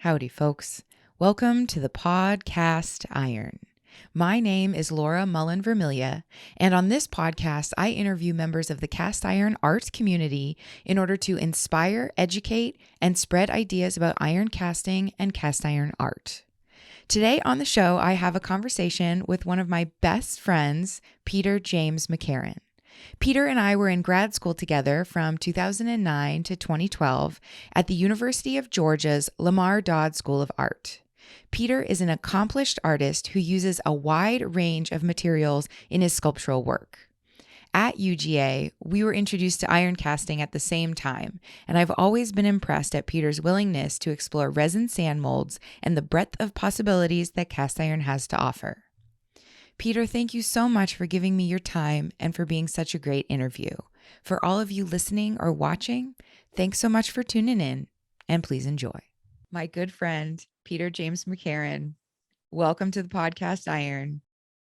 Howdy, folks. Welcome to the podcast Iron. My name is Laura Mullen Vermilia, and on this podcast, I interview members of the cast iron art community in order to inspire, educate, and spread ideas about iron casting and cast iron art. Today on the show, I have a conversation with one of my best friends, Peter James McCarron. Peter and I were in grad school together from 2009 to 2012 at the University of Georgia's Lamar Dodd School of Art. Peter is an accomplished artist who uses a wide range of materials in his sculptural work. At UGA, we were introduced to iron casting at the same time, and I've always been impressed at Peter's willingness to explore resin sand molds and the breadth of possibilities that cast iron has to offer. Peter, thank you so much for giving me your time and for being such a great interview. For all of you listening or watching, thanks so much for tuning in, and please enjoy. My good friend, Peter James McCarron, welcome to the podcast Iron.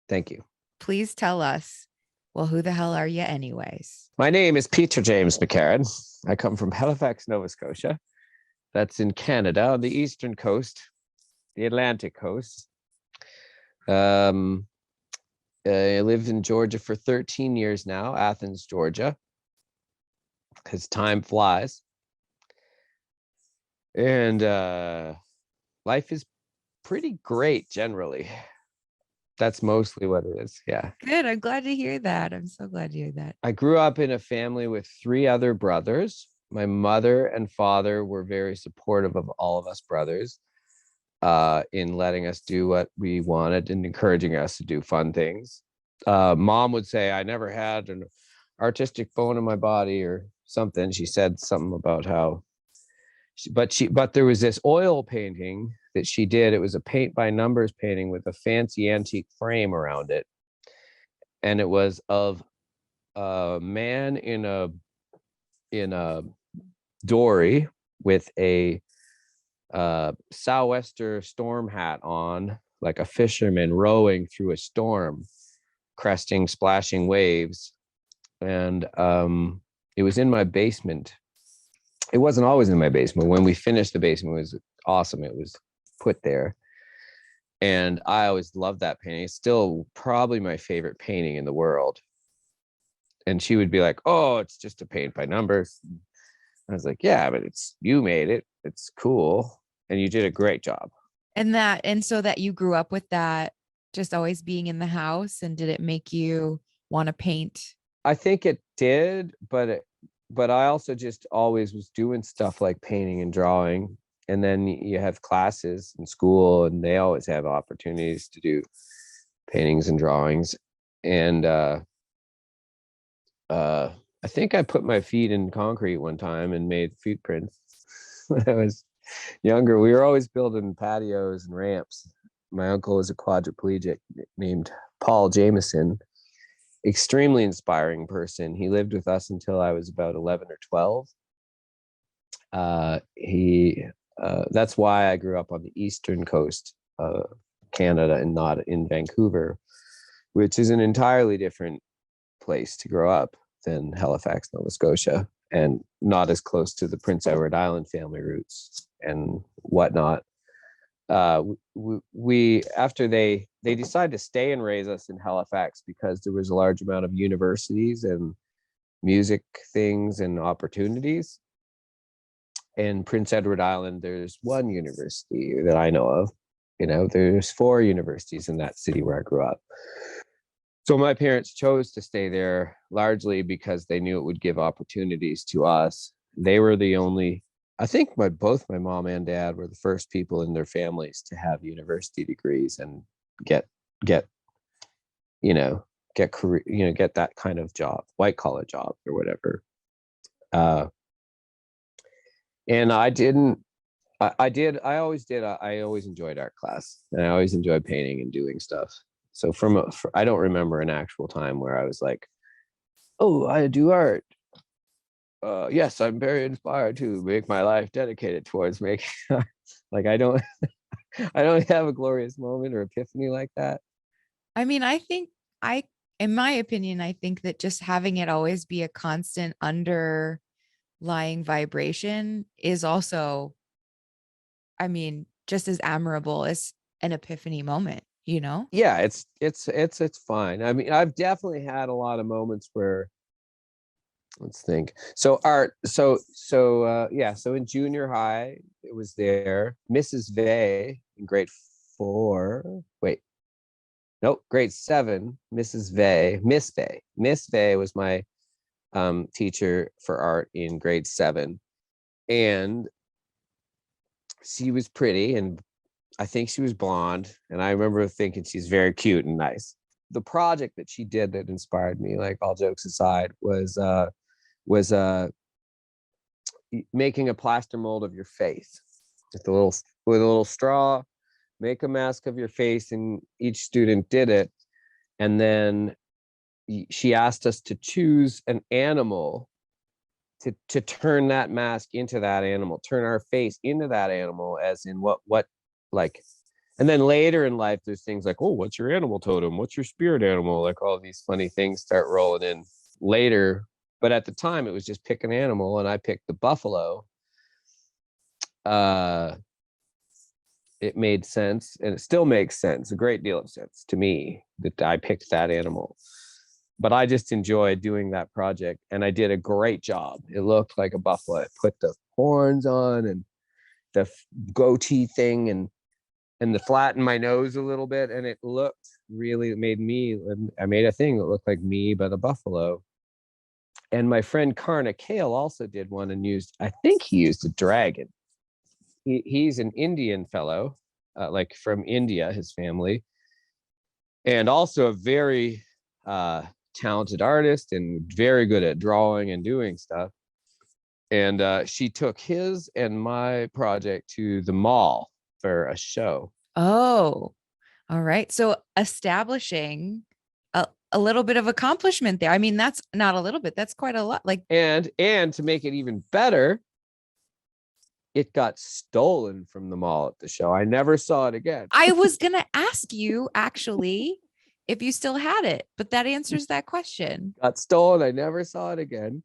Thank you. Please tell us, well, who the hell are you anyways? My name is Peter James McCarron. I come from Halifax, Nova Scotia. That's in Canada, on the eastern coast, the Atlantic coast. I lived in Georgia for 13 years now, Athens, Georgia, because time flies. And life is pretty great generally. That's mostly what it is. Yeah. Good. I'm glad to hear that. I'm so glad to hear that. I grew up in a family with 3 other brothers. My mother and father were very supportive of all of us brothers in letting us do what we wanted and encouraging us to do fun things. Mom would say, I never had an artistic bone in my body or something. She said something about how, but there was this oil painting that she did. It was a paint by numbers painting with a fancy antique frame around it. And it was of a man in a dory with a sou'wester storm hat on, like a fisherman rowing through a storm, cresting, splashing waves. And it was in my basement. It wasn't always in my basement. When we finished the basement, it was awesome. It was put there. And I always loved that painting. It's still probably my favorite painting in the world. And she would be like, oh, it's just a paint by numbers. I was like, yeah, but you made it. It's cool. And you did a great job. And so that you grew up with that, just always being in the house, and did it make you want to paint? I think it did, but I also just always was doing stuff like painting and drawing. And then you have classes in school, and they always have opportunities to do paintings and drawings. And I think I put my feet in concrete one time and made footprints when I was younger. We were always building patios and ramps. My uncle was a quadriplegic named Paul Jameson, extremely inspiring person. He lived with us until I was about 11 or 12. That's why I grew up on the eastern coast of Canada and not in Vancouver, which is an entirely different place to grow up than Halifax, Nova Scotia, and not as close to the Prince Edward Island family roots and whatnot. We after they decided to stay and raise us in Halifax because there was a large amount of universities and music things and opportunities. In Prince Edward Island, there's one university that I know of. There's 4 universities in that city where I grew up. So my parents chose to stay there largely because they knew it would give opportunities to us. They were the only, I think both my mom and dad were the first people in their families to have university degrees and get career, get that kind of job, white collar job or whatever. And I always enjoyed art class, and I always enjoyed painting and doing stuff. So I don't remember an actual time where I was like, oh, I do art. Yes, I'm very inspired to make my life dedicated towards making art. Like I don't have a glorious moment or epiphany like that. I mean, in my opinion, I think that just having it always be a constant underlying vibration is also I mean, just as admirable as an epiphany moment, you know? Yeah, it's fine. I mean, I've definitely had a lot of moments where, let's think. So art, yeah, so in junior high, it was there. Mrs. Vey in grade 4. Wait, nope, grade 7, Mrs. Vey, Miss Vey. Miss Vey was my teacher for art in grade 7. And she was pretty, and I think she was blonde. And I remember thinking she's very cute and nice. The project that she did that inspired me, like all jokes aside, was making a plaster mold of your face with a little straw, make a mask of your face, and each student did it. And then she asked us to choose an animal to turn that mask into that animal, turn our face into that animal, as in what like. And then later in life, there's things like, oh, what's your animal totem? What's your spirit animal? Like all these funny things start rolling in later. But at the time, it was just pick an animal, and I picked the buffalo. Uh, it made sense, and it still makes sense, a great deal of sense to me that I picked that animal. But I just enjoyed doing that project, and I did a great job. It looked like a buffalo. I put the horns on and the goatee thing, and the flatten my nose a little bit, and it looked really, it made me, I made a thing that looked like me, but a buffalo. And my friend Karna Kale also did one and I think he used a dragon. He's an Indian fellow, like from India, his family, and also a very talented artist and very good at drawing and doing stuff. And she took his and my project to the mall for a show. Oh, all right. So establishing a little bit of accomplishment there. I mean, that's not a little bit, that's quite a lot. Like, And to make it even better, it got stolen from the mall at the show. I never saw it again. I was going to ask you actually if you still had it, but that answers that question. Got stolen. I never saw it again.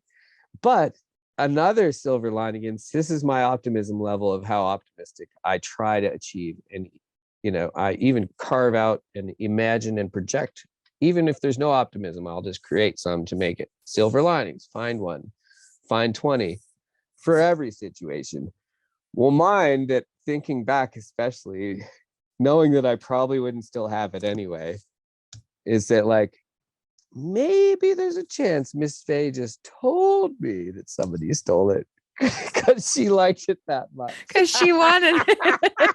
But another silver lining, and this is my optimism level of how optimistic I try to achieve. And, I even carve out and imagine and project. Even if there's no optimism, I'll just create some to make it silver linings. Find one, find 20 for every situation. Well, mine, that thinking back, especially knowing that I probably wouldn't still have it anyway, is that like, maybe there's a chance Miss Faye just told me that somebody stole it because she liked it that much. Because she wanted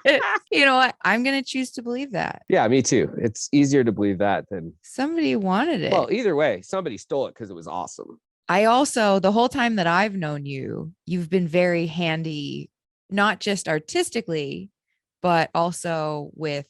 it. You know what? I'm going to choose to believe that. Yeah, me too. It's easier to believe that than somebody wanted it. Well, either way, somebody stole it because it was awesome. I also, the whole time that I've known you, you've been very handy, not just artistically, but also with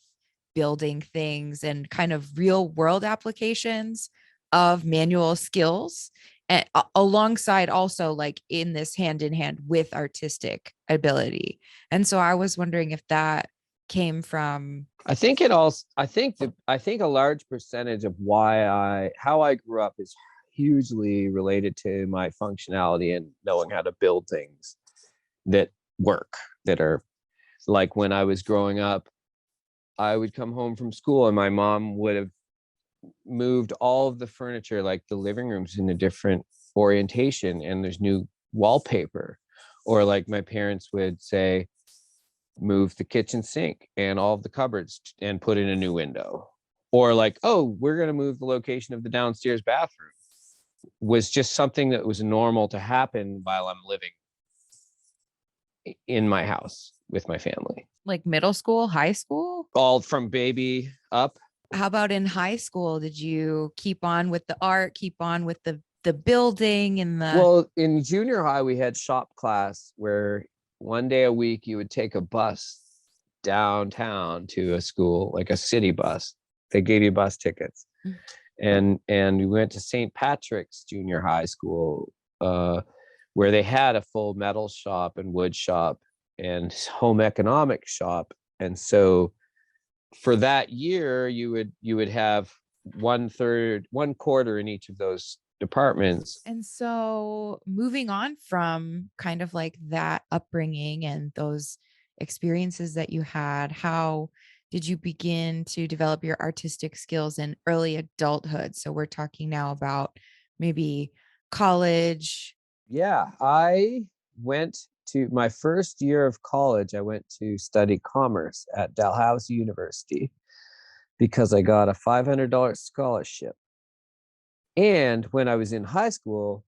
building things and kind of real world applications of manual skills, and alongside also like in this hand in hand with artistic ability. And so I was wondering if that came from. I think a large percentage of how I grew up is hugely related to my functionality and knowing how to build things that work, that are like, when I was growing up, I would come home from school and my mom would have moved all of the furniture, like the living rooms, in a different orientation, and there's new wallpaper. Or like my parents would say, move the kitchen sink and all of the cupboards and put in a new window. Or like, oh, we're going to move the location of the downstairs bathroom. Was just something that was normal to happen while I'm living in my house with my family. Like middle school, high school? All from baby up. How about in high school? Did you keep on with the art, keep on with the building and the. Well, in junior high, we had shop class where one day a week you would take a bus downtown to a school, like a city bus. They gave you bus tickets. And we went to St. Patrick's Junior High School, where they had a full metal shop and wood shop and home economics shop. And so for that year, you would have 1/4 in each of those departments. And so moving on from kind of like that upbringing and those experiences that you had? How did you begin to develop your artistic skills in early adulthood? So we're talking now about maybe college. Yeah, I went to my first year of college. I went to study commerce at Dalhousie University because I got a $500 scholarship. And when I was in high school,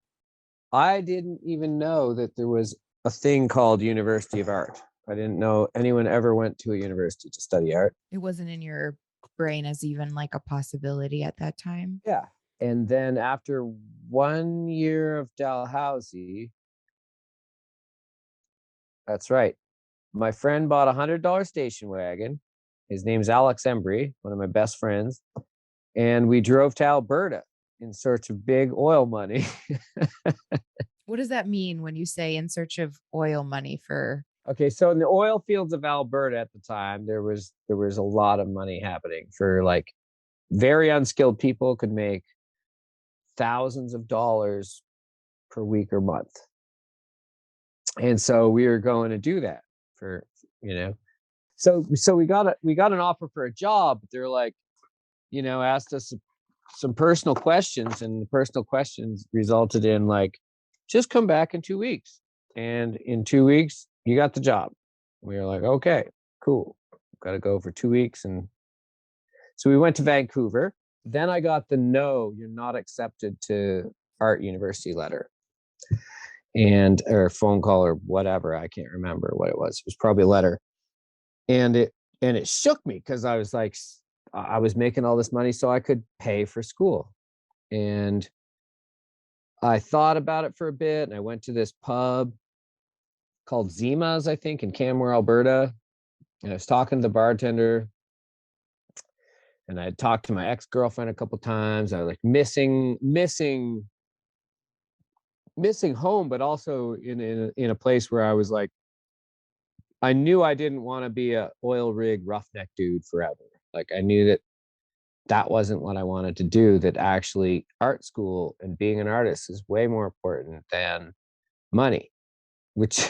I didn't even know that there was a thing called University of Art. I didn't know anyone ever went to a university to study art. It wasn't in your brain as even like a possibility at that time. Yeah. And then after 1 year of Dalhousie, that's right, my friend bought $100 station wagon. His name's Alex Embry, one of my best friends. And we drove to Alberta in search of big oil money. What does that mean when you say in search of oil money for? Okay, so in the oil fields of Alberta at the time, there was a lot of money happening for like very unskilled people could make thousands of dollars per week or month. And so we were going to do that for, you know. So we got an offer for a job, but they're like, asked us some personal questions, and the personal questions resulted in like, just come back in 2 weeks. And in 2 weeks, you got the job. We were like, okay, cool. Got to go for 2 weeks. And so we went to Vancouver. Then I got the no, you're not accepted to art university letter, and or phone call or whatever. I can't remember what it was. It was probably a letter. And it shook me because I was like, I was making all this money so I could pay for school. And I thought about it for a bit, and I went to this pub called Zima's, I think, in Canmore, Alberta. And I was talking to the bartender, and I had talked to my ex-girlfriend a couple times. I was like missing home, but also in a place where I was like, I knew I didn't want to be a oil rig roughneck dude forever. Like I knew that wasn't what I wanted to do, that actually art school and being an artist is way more important than money, which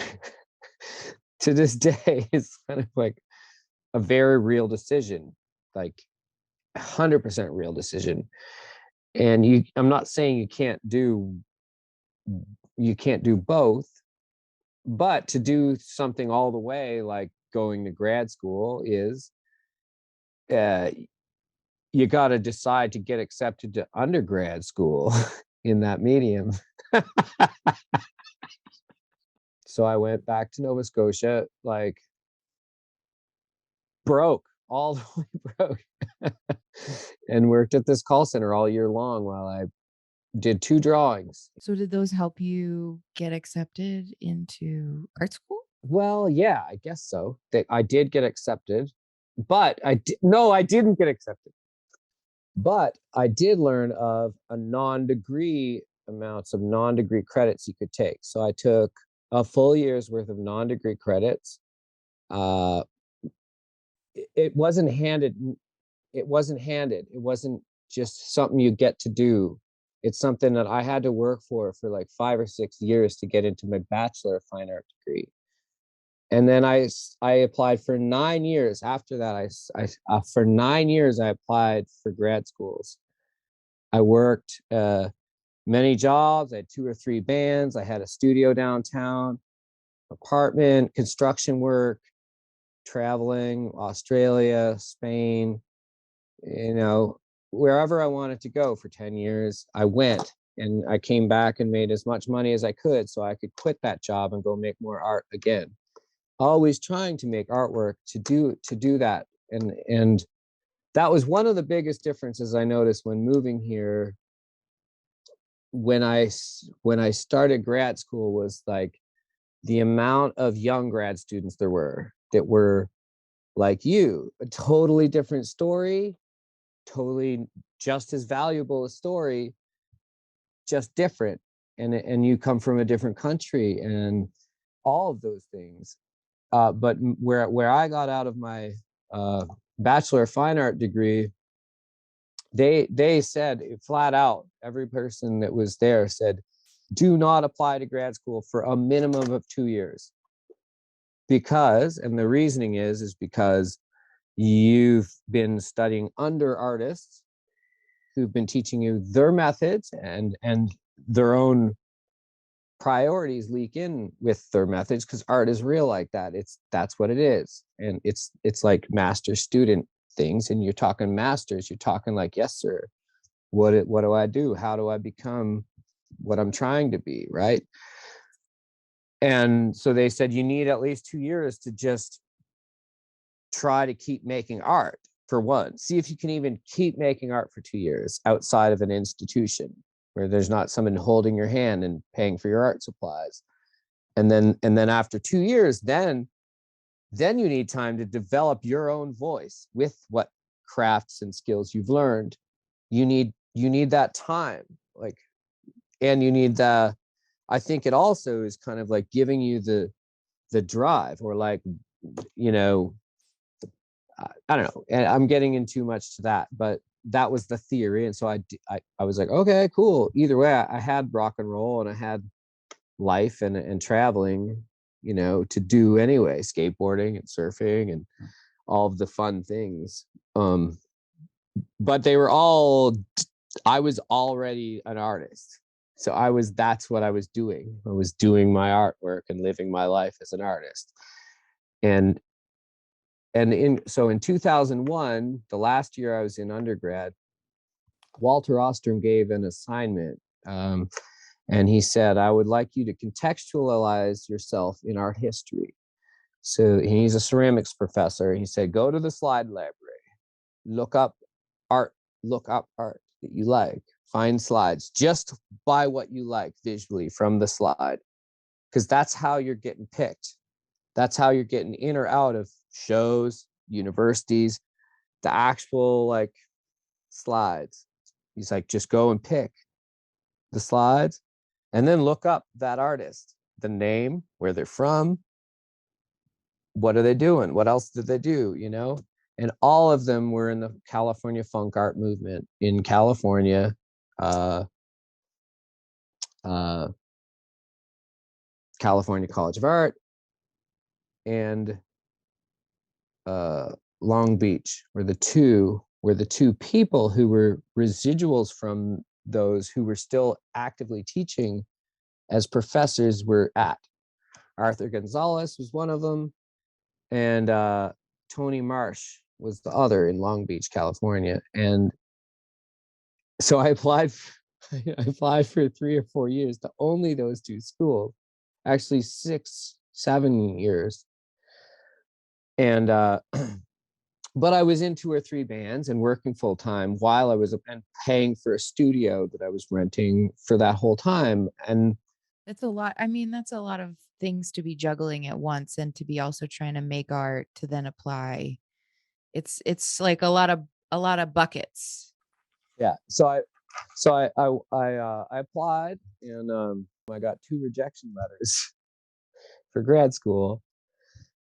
to this day is kind of like a very real decision, like 100% real decision. And I'm not saying you can't do both, but to do something all the way, like going to grad school, is uh, you got to decide to get accepted to undergrad school in that medium. So I went back to Nova Scotia, like broke, all the way broke, and worked at this call center all year long while I did 2 drawings. So did those help you get accepted into art school? Well, yeah, I guess so. I did get accepted, but no, I didn't get accepted. But I did learn of a non-degree amounts of non-degree credits you could take. So I took a full year's worth of non-degree credits. Uh, it wasn't handed. It wasn't handed. It wasn't just something you get to do. It's something that I had to work for like 5 or 6 years to get into my Bachelor of Fine Art degree. And then I applied for 9 years. After that, for 9 years I applied for grad schools. I worked many jobs. I had 2 or 3 bands. I had a studio downtown, apartment, construction work, traveling, Australia, Spain, wherever I wanted to go for 10 years, I went. And I came back and made as much money as I could so I could quit that job and go make more art again. Always trying to make artwork to do that. And that was one of the biggest differences I noticed when moving here. When I started grad school, was like the amount of young grad students there were that were like you, a totally different story, totally just as valuable a story, just different. And you come from a different country and all of those things. But where I got out of my Bachelor of Fine Art degree, they said flat out, every person that was there said, do not apply to grad school for a minimum of 2 years. and the reasoning is because you've been studying under artists who've been teaching you their methods, and their own priorities leak in with their methods, because art is real like that. That's what it is. And it's like master student things, and you're talking masters, you're talking like, yes sir, what do I do, how do I become what I'm trying to be, right? And so they said you need at least 2 years to just try to keep making art. For one, see if you can even keep making art for 2 years outside of an institution where there's not someone holding your hand and paying for your art supplies. And then after 2 years, then you need time to develop your own voice with what crafts and skills you've learned. You need that time, like, and you need the, I think it also is kind of like giving you the drive, or like, you know, I don't know, and I'm getting in too much to that, but that was the theory. And so I was like, okay, cool. Either way, I had rock and roll and I had life and traveling, you know, to do anyway, skateboarding and surfing and all of the fun things. But they were all, I was already an artist. So that's what I was doing. I was doing my artwork and living my life as an artist. And in 2001, the last year I was in undergrad, Walter Ostrom gave an assignment, and he said, I would like you to contextualize yourself in art history. So he's a ceramics professor. He said, go to the slide library, look up art that you like, find slides, just buy what you like visually from the slide, because that's how you're getting picked. That's how you're getting in or out of shows, universities, the actual like slides. He's like, just go and pick the slides and then look up that artist, the name, where they're from, what are they doing, what else did they do, you know? And all of them were in the California funk art movement in California, California College of Art, and Long Beach were the two people who were residuals from those who were still actively teaching as professors were at. Arthur Gonzalez was one of them, and Tony Marsh was the other in Long Beach, California. And so I applied for 3 or 4 years to only those two schools, actually 6, 7 years. And but I was in 2 or 3 bands and working full time while I was, and paying for a studio that I was renting for that whole time. And That's a lot. I mean, that's a lot of things to be juggling at once, and to be also trying to make art to then apply. It's like a lot of buckets. yeah, I applied, and I got 2 rejection letters for grad school,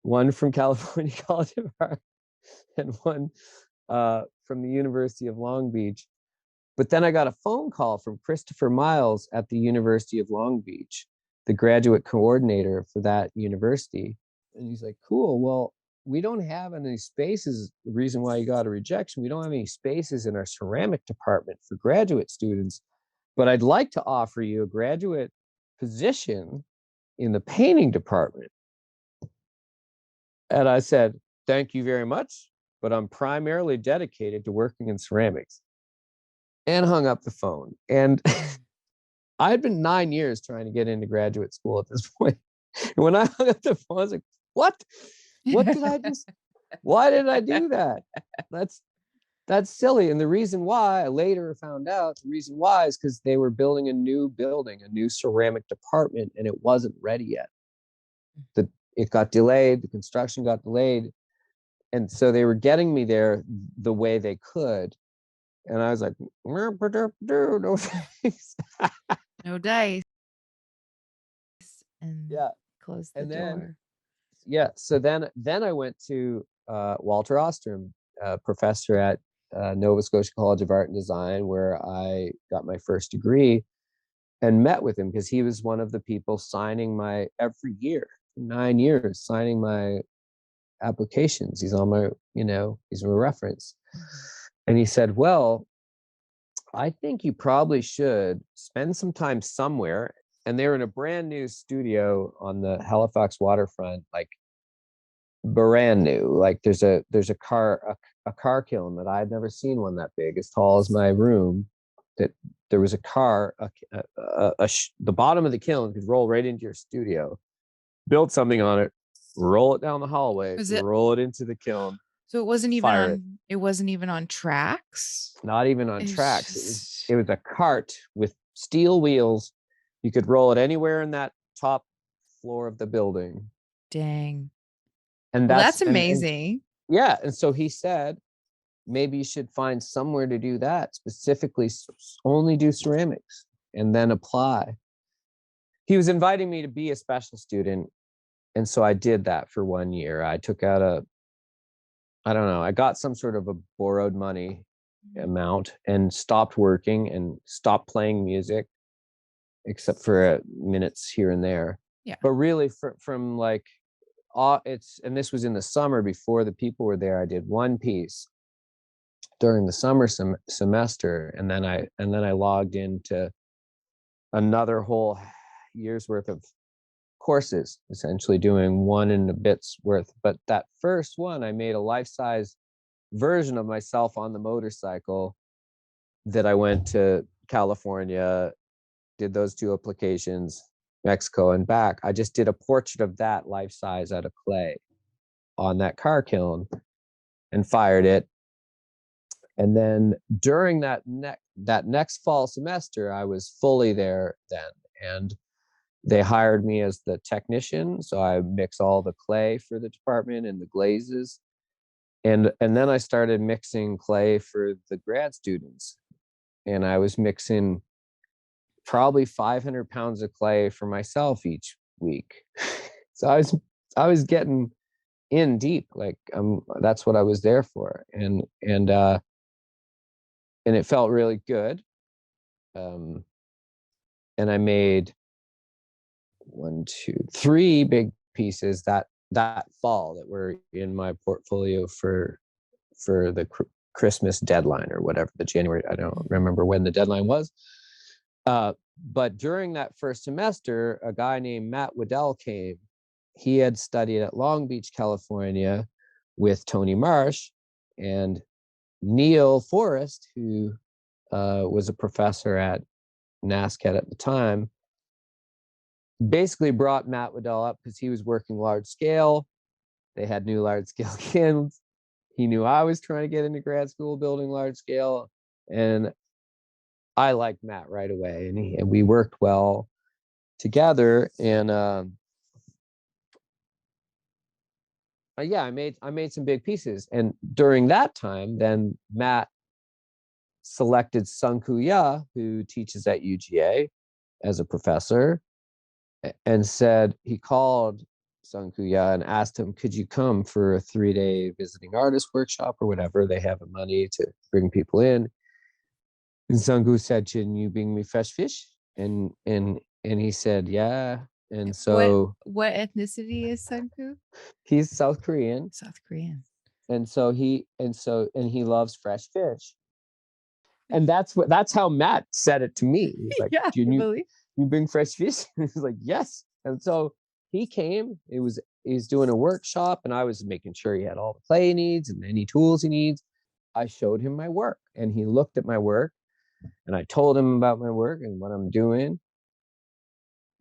one from California College of Art and one from the University of Long Beach. But then I got a phone call from Christopher Miles at the University of Long Beach, the graduate coordinator for that university. And he's like, cool, well, we don't have any spaces. The reason why you got a rejection, we don't have any spaces in our ceramic department for graduate students, but I'd like to offer you a graduate position in the painting department. And I said, thank you very much, but I'm primarily dedicated to working in ceramics. And hung up the phone. And I had been 9 years trying to get into graduate school at this point. And when I hung up the phone, I was like, what? What did I just, why did I do that? That's silly. And the reason why, I later found out, the reason why is because they were building a new building, a new ceramic department, and it wasn't ready yet. It got delayed, the construction got delayed. And so they were getting me there the way they could. And I was like, no thanks. No dice. And Yeah. close the And then, door. yeah. So then I went to Walter Ostrom, professor at Nova Scotia College of Art and Design, where I got my first degree, and met with him because he was one of the people signing my every year. 9 years signing my applications. He's on my, he's a reference. And he said, well, I think you probably should spend some time somewhere. And they were in a brand new studio on the Halifax waterfront, like brand new. Like there's a car kiln that I'd never seen one that big, as tall as my room. That there was a car, the bottom of the kiln could roll right into your studio. Build something on it, roll it down the hallway, roll it into the kiln. So it wasn't even on tracks. Not even on tracks. It was a cart with steel wheels. You could roll it anywhere in that top floor of the building. Dang. And that's amazing. Yeah. And so he said, maybe you should find somewhere to do that, specifically only do ceramics and then apply. He was inviting me to be a special student. And so I did that for 1 year. I took out I got some sort of a borrowed money amount and stopped working and stopped playing music, except for minutes here and there. Yeah. But really from like, and this was in the summer before the people were there. I did one piece during the summer semester. And then I logged into another whole year's worth of courses, essentially doing one and a bit's worth. But that first one, I made a life-size version of myself on the motorcycle that I went to California, did those 2 applications, Mexico and back. I just did a portrait of that life-size out of clay on that car kiln and fired it. And then during that next fall semester, I was fully there then. And they hired me as the technician. So I mix all the clay for the department and the glazes. And then I started mixing clay for the grad students. And I was mixing probably 500 pounds of clay for myself each week. So I was getting in deep. Like that's what I was there for. And it felt really good. And I made 3 big pieces that fall that were in my portfolio for the Christmas deadline or whatever, the January, I don't remember when the deadline was. But during that first semester, a guy named Matt Waddell came. He had studied at Long Beach, California with Tony Marsh, and Neil Forrest, who was a professor at NASCAD at the time, basically brought Matt Waddell up because he was working large scale. They had new large scale kilns. He knew I was trying to get into grad school building large scale, and I liked Matt right away, and we worked well together. And I made some big pieces. And during that time, then Matt selected Sunku Ya, who teaches at UGA as a professor, and said he called Sunku Ya and asked him, could you come for a 3-day visiting artist workshop or whatever? They have the money to bring people in. And Sunku said, can you bring me fresh fish? And he said, yeah. And so what ethnicity is Sunku? He's South Korean. And so he loves fresh fish. And that's how Matt said it to me. He's like, yeah, you bring fresh fish? He's like, yes. And so he came. He's doing a workshop, and I was making sure he had all the clay he needs and any tools he needs. I showed him my work, and he looked at my work, and I told him about my work and what I'm doing.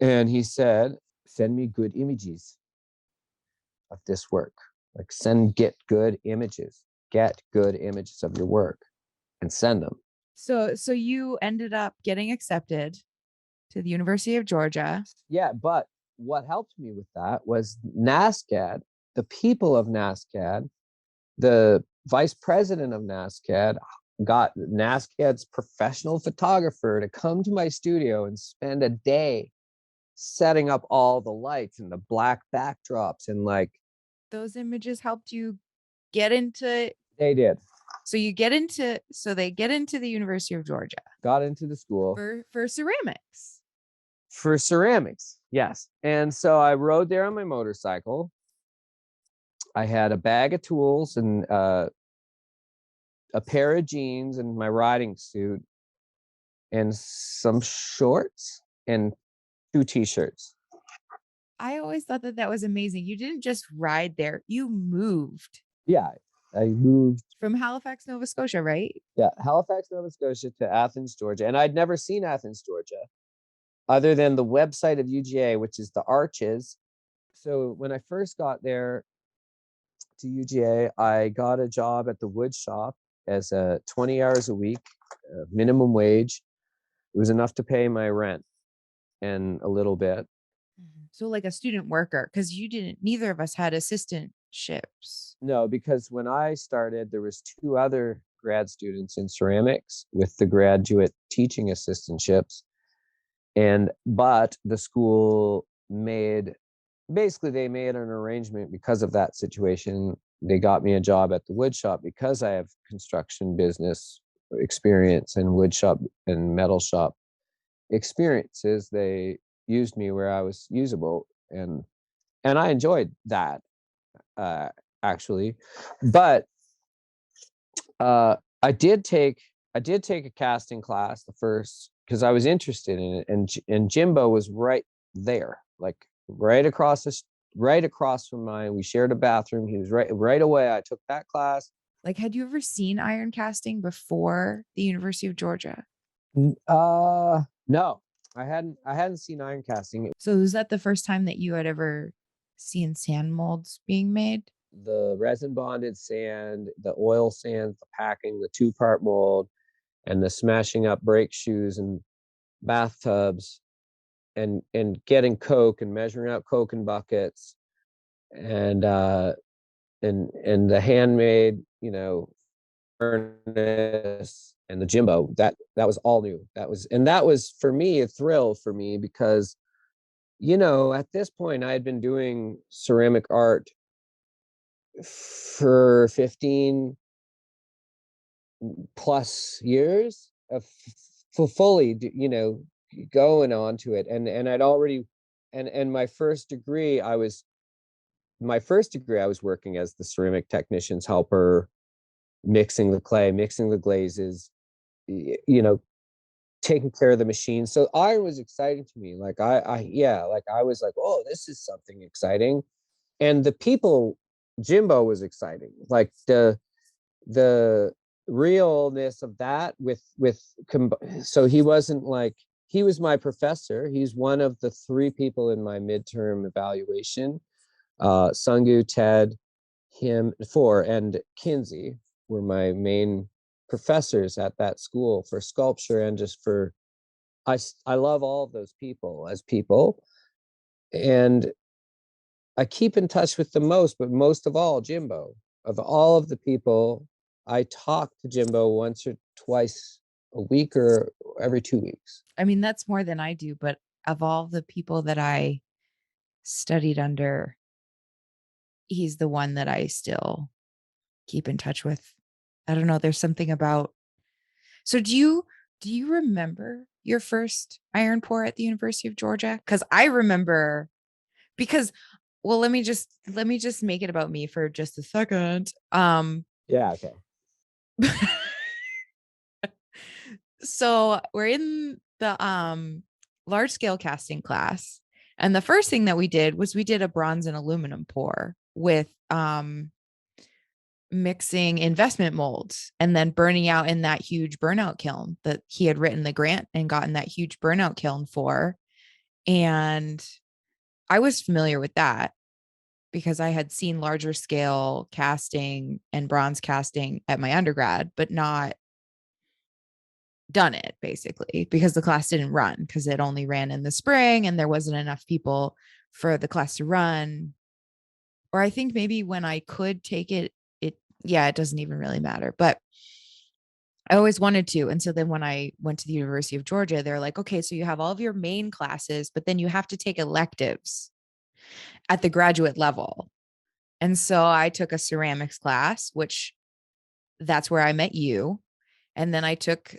And he said, send me good images of this work. Like get good images of your work and send them. So you ended up getting accepted to the University of Georgia. Yeah, but what helped me with that was NASCAD, the people of NASCAD, the vice president of NASCAD got NASCAD's professional photographer to come to my studio and spend a day setting up all the lights and the black backdrops, and like those images helped you get into. They did. So they get into the University of Georgia. Got into the school for ceramics. For ceramics, Yes. And so I rode there on my motorcycle. I had a bag of tools and a pair of jeans and my riding suit and some shorts and 2 t-shirts. I always thought that was amazing. You didn't just ride there, you moved. Yeah, I moved from Halifax, Nova Scotia, right? Yeah, Halifax, Nova Scotia to Athens, Georgia. And I'd never seen Athens, Georgia, other than the website of UGA, which is the Arches. So when I first got there to UGA, I got a job at the wood shop as 20 hours a week, minimum wage. It was enough to pay my rent and a little bit. So like a student worker, because neither of us had assistantships. No, because when I started, there was 2 other grad students in ceramics with the graduate teaching assistantships. But the school they made an arrangement because of that situation. They got me a job at the wood shop because I have construction business experience and wood shop and metal shop experiences. They used me where I was usable, and I enjoyed that, actually. But I did take a casting class, the first, because I was interested in it, and Jimbo was right there, like right across from mine. We shared a bathroom. He was right away. I took that class. Like, had you ever seen iron casting before the University of Georgia? No, I hadn't seen iron casting. So was that the first time that you had ever seen sand molds being made? The resin bonded sand, the oil sands, the packing, the 2-part mold, and the smashing up brake shoes and bathtubs, and getting coke and measuring out coke in buckets, and the handmade, furnace, and the Jimbo. That was all new. That was for me a thrill for me, because at this point I had been doing ceramic art for 15 plus years of fully, going on to it. And I'd already, and my first degree, I was working as the ceramic technician's helper, mixing the clay, mixing the glazes, taking care of the machine. So iron was exciting to me. Like I was like, oh, this is something exciting. And the people, Jimbo was exciting. Like the realness of that so he wasn't like, he was my professor. He's one of the 3 people in my midterm evaluation. Sungu, Ted, him, 4, and Kinsey were my main professors at that school for sculpture, and just for, I love all of those people as people, and I keep in touch with the most, but most of all, Jimbo. Of all of the people, I talk to Jimbo once or twice a week or every 2 weeks. I mean, that's more than I do, but of all the people that I studied under, he's the one that I still keep in touch with. I don't know. There's something about. So do you remember your first iron pour at the University of Georgia? Because I remember, because well, let me just make it about me for just a second. Yeah, okay. So we're in the large scale casting class, and the first thing that we did was we did a bronze and aluminum pour with mixing investment molds and then burning out in that huge burnout kiln that he had written the grant and gotten that huge burnout kiln for. And I was familiar with that because I had seen larger scale casting and bronze casting at my undergrad, but not done it, basically, because the class didn't run, because it only ran in the spring and there wasn't enough people for the class to run. Or I think maybe when I could take it, it doesn't even really matter. But I always wanted to. And so then when I went to the University of Georgia, they're like, okay, so you have all of your main classes, but then you have to take electives at the graduate level. And so I took a ceramics class, which that's where I met you. And then I took.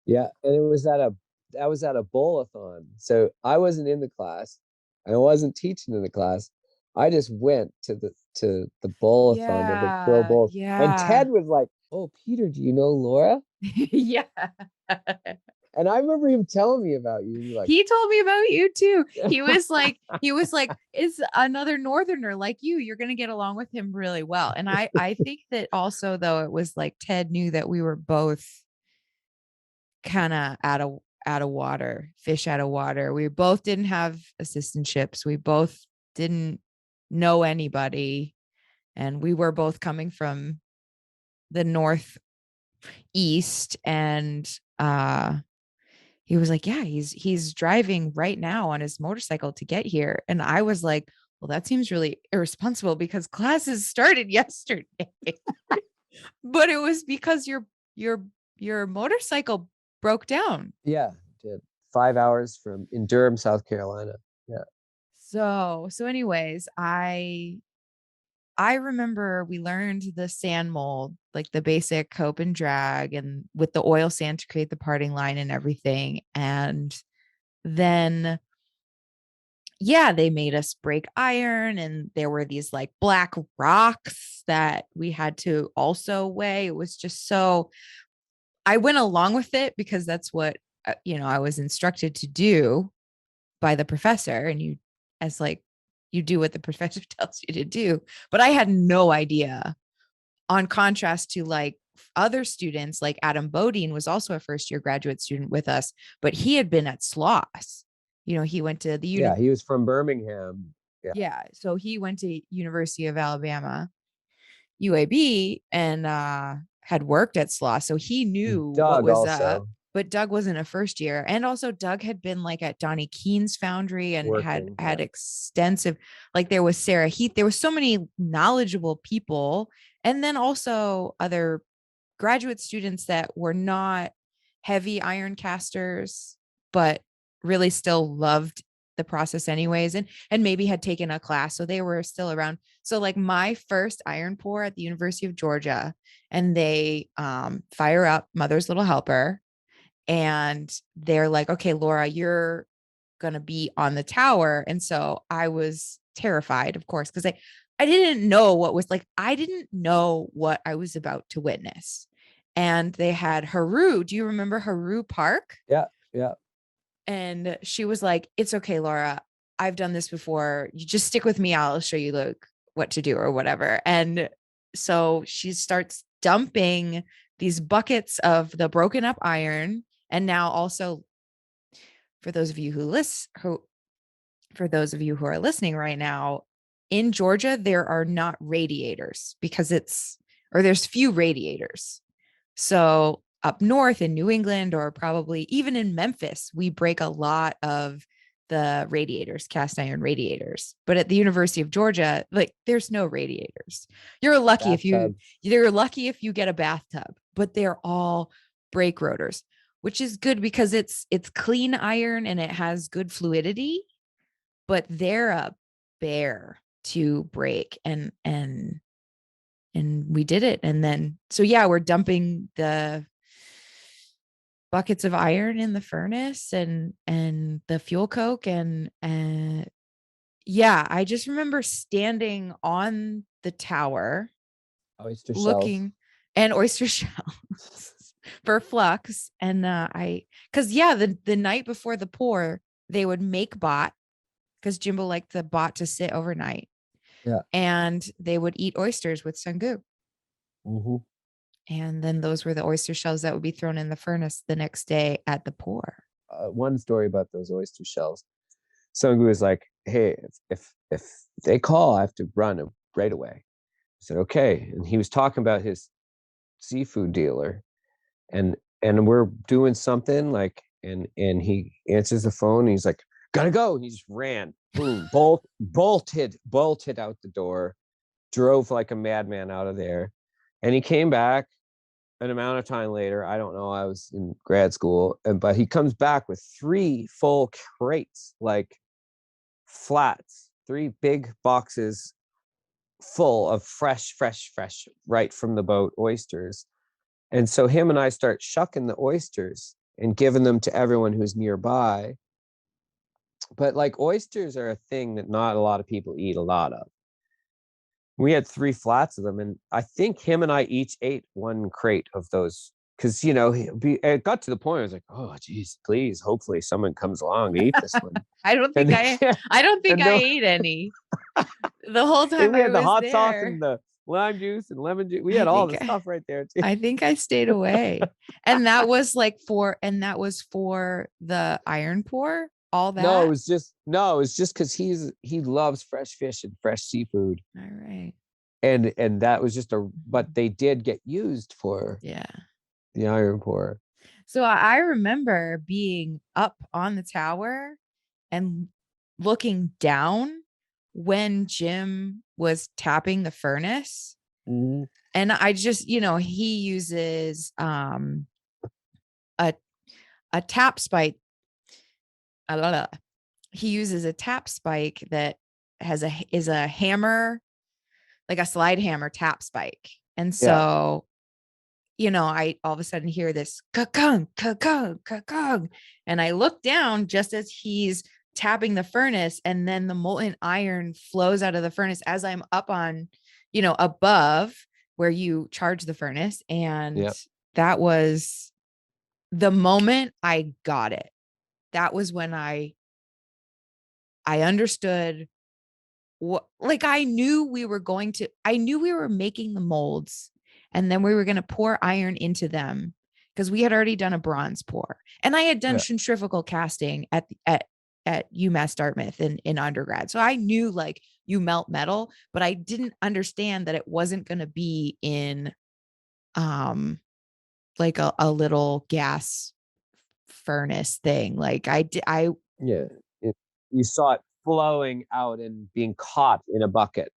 Yeah, and it was at a I was at a bowl-a-thon. So I wasn't in the class. I wasn't teaching in the class. I just went to the bowl-a-thon to throw Yeah, bowls. And yeah. Ted was like, "Oh, Peter, do you know Laura?" Yeah. And I remember him telling me about you. And you're like, He told me about you too. He was like, is another northerner like you. You're gonna get along with him really well. And I think that also though it was like Ted knew that we were both kind of out of water, fish out of water. We both didn't have assistantships. We both didn't know anybody. And we were both coming from the northeast. And he was like, yeah, he's driving right now on his motorcycle to get here. And I was like, well, that seems really irresponsible because classes started yesterday. But it was because your motorcycle broke down. "Yeah, did 5 hours from in Durham, South Carolina." Yeah, So anyways, I remember we learned the sand mold, like the basic hope and drag, and with the oil sand to create the parting line and everything. And then, yeah, they made us break iron, and there were these like black rocks that we had to also weigh. It was just so, I went along with it because that's what, I was instructed to do by the professor. And as like, you do what the professor tells you to do. But I had no idea, on contrast to like other students, like Adam Bodine was also a first year graduate student with us, but he had been at SLOS. He went to the yeah, he was from Birmingham. Yeah, yeah, so he went to University of Alabama, UAB, and had worked at SLOS, so he and knew what Doug was up. also But Doug wasn't a first year, and also Doug had been like at Donnie Keene's foundry and had working. had Yeah, extensive, like there was Sarah Heath, there was so many knowledgeable people, and then also other graduate students that were not heavy iron casters, but really still loved the process anyways, and maybe had taken a class, so they were still around. So like my first iron pour at the University of Georgia, and they fire up Mother's Little Helper, and they're like, okay, Laura, you're gonna be on the tower. And so I was terrified, of course, because I didn't know what was like, I didn't know what I was about to witness. And they had Haru. Do you remember Haru Park? yeah, yeah. And she was like, it's okay, Laura. I've done this before. You just stick with me. I'll show you like what to do or whatever. And so she starts dumping these buckets of the broken up iron. And now also, for those of you for those of you who are listening right now, in Georgia, there are not radiators because there's few radiators. So up north in New England, or probably even in Memphis, we break a lot of the radiators, cast iron radiators. But at the University of Georgia, like there's no radiators. You're lucky if you Bathtubs. you're lucky if you get a bathtub, but they're all brake rotors, which is good because it's clean iron and it has good fluidity, but they're a bear to break. And we did it. And then, so yeah, we're dumping the buckets of iron in the furnace and the fuel coke. And yeah, I just remember standing on the tower Oyster shells. looking, and oyster shells for flux. And because yeah, the night before the pour, they would make bot, because Jimbo liked the bot to sit overnight, Yeah. and they would eat oysters with sangu. Hmm. And then those were the oyster shells that would be thrown in the furnace the next day at the pour. One story about those oyster shells. Someone was like, "Hey, if they call, I have to run right away." I said, "Okay." And he was talking about his seafood dealer, and we're doing something like, and he answers the phone. And he's like, "Gotta go!" And he just ran, boom, bolted out the door, drove like a madman out of there, and he came back an amount of time later. I don't know. I was in grad school, but he comes back with 3 full crates, like flats, 3 big boxes full of fresh, right from the boat oysters. And so him and I start shucking the oysters. and given them to everyone who's nearby. But like oysters are a thing that not a lot of people eat a lot of. We had 3 flats of them, and I think him and I each ate 1 crate of those. Because it got to the point I was like, oh geez, please, hopefully someone comes along to eat this one. I don't And think I don't think and I no, ate any the whole and time we I had the was hot sauce there. and the lime juice and lemon juice. We I had all think the stuff right there too. I think I stayed away. And that was for the iron pour, all No, it that. was just because he loves fresh fish and fresh seafood. All right. And that was but they did get used for Yeah. the iron pour. So I remember being up on the tower and looking down when Jim was tapping the furnace. Mhm. And I just, he uses a tap spike. He uses a tap spike that is a hammer, like a slide hammer tap spike. And Yeah. so, I all of a sudden hear this ka-kung, ka-kung, ka-kung. And I look down just as he's tapping the furnace, and then the molten iron flows out of the furnace as I'm up on, above where you charge the furnace. And that was the moment I got it. That was when I understood what, like, I knew we were making the molds, and then we were going to pour iron into them because we had already done a bronze pour, and I had done centrifugal casting at UMass Dartmouth in undergrad. So I knew, like, you melt metal, but I didn't understand that it wasn't going to be in like a little gas furnace thing. Like Yeah. You saw it flowing out and being caught in a bucket.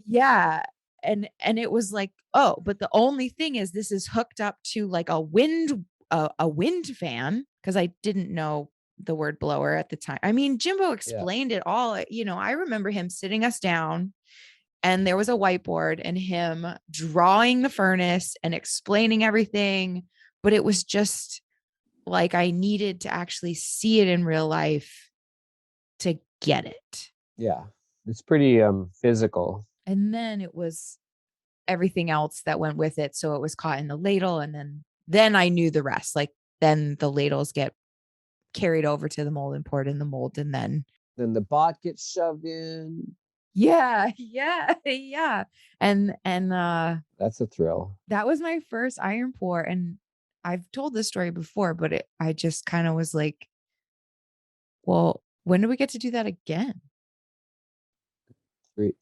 yeah. And it was like, oh, but the only thing is this is hooked up to like a wind fan, because I didn't know the word blower at the time. I mean, Jimbo explained it all. I remember him sitting us down, and there was a whiteboard and him drawing the furnace and explaining everything, but it was just like I needed to actually see it in real life to get it. Yeah. It's pretty physical. And then it was everything else that went with it. So it was caught in the ladle, and then I knew the rest. Like, then the ladles get carried over to the mold and poured in the mold, and then the bot gets shoved in. Yeah. And that's a thrill. That was my first iron pour, and I've told this story before, but I just kind of was like, well, when do we get to do that again?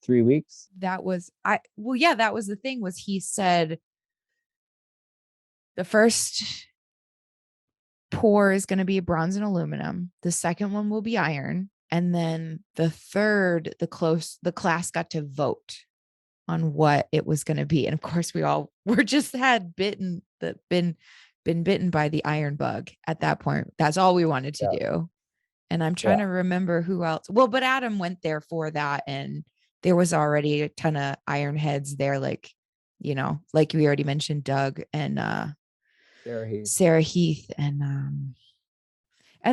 3 weeks. That was that was the thing, was he said the first pour is going to be bronze and aluminum. The second one will be iron. And then the third, the class got to vote on what it was going to be. And of course we all were just been bitten by the iron bug at that point. That's all we wanted to do. And I'm trying to remember who else. Well, but Adam went there for that. And there was already a ton of iron heads there. Like, like we already mentioned, Doug and Sarah Heath. And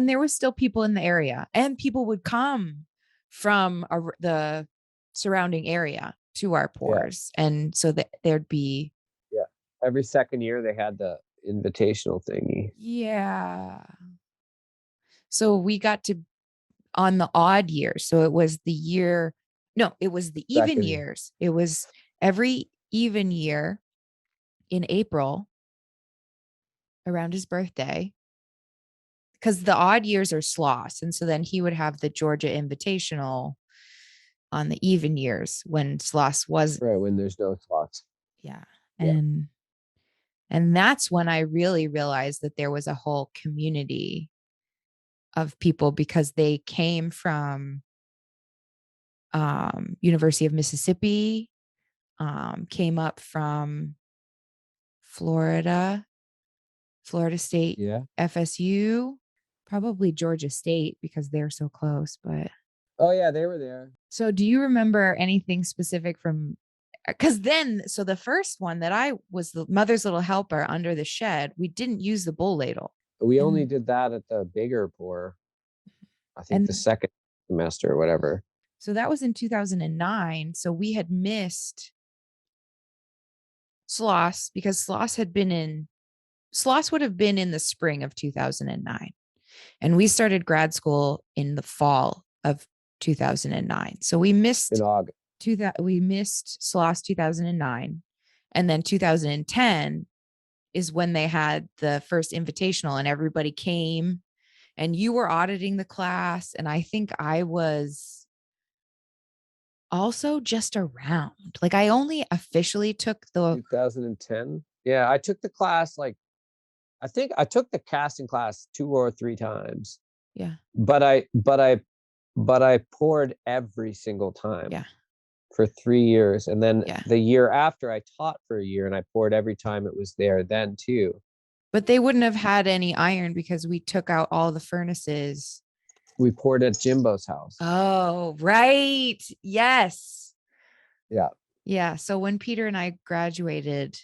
there was still people in the area, and people would come from the surrounding area to our pours. And so that there'd be. Yeah. Every second year they had the invitational thingy. Yeah. So we got to, on the odd years. So it was the year. No, it was the even years. It was every even year in April around his birthday, because the odd years are Sloss. And so then he would have the Georgia Invitational on the even years when Sloss was. Right, when there's no slots. Yeah. And that's when I really realized that there was a whole community of people, because they came from University of Mississippi, came up from Florida State, FSU, probably Georgia State, because they're so close. But oh yeah, they were there. So do you remember anything specific from, because the first one that I was the Mother's Little Helper under the shed, we didn't use the bull ladle. We only And did that at the bigger pour, I think the and second semester or whatever. so that was in 2009. So we had missed SLOS because SLOS would have been in the spring of 2009. And we started grad school in the fall of 2009. So we In missed August. we missed SLOS 2009. And then 2010 is when they had the first invitational and everybody came and you were auditing the class. And I think I was also just around. Like I only officially took the 2010. Yeah, I took the class like I think I took the casting class 2 or 3 times, yeah, but I poured every single time yeah, for 3 years, and then yeah. the year after I taught for a year, and I poured every time it was there then too. But they wouldn't have had any iron because we took out all the furnaces. We poured at Jimbo's house. Oh, right. Yes. Yeah. Yeah. So when Peter and I graduated,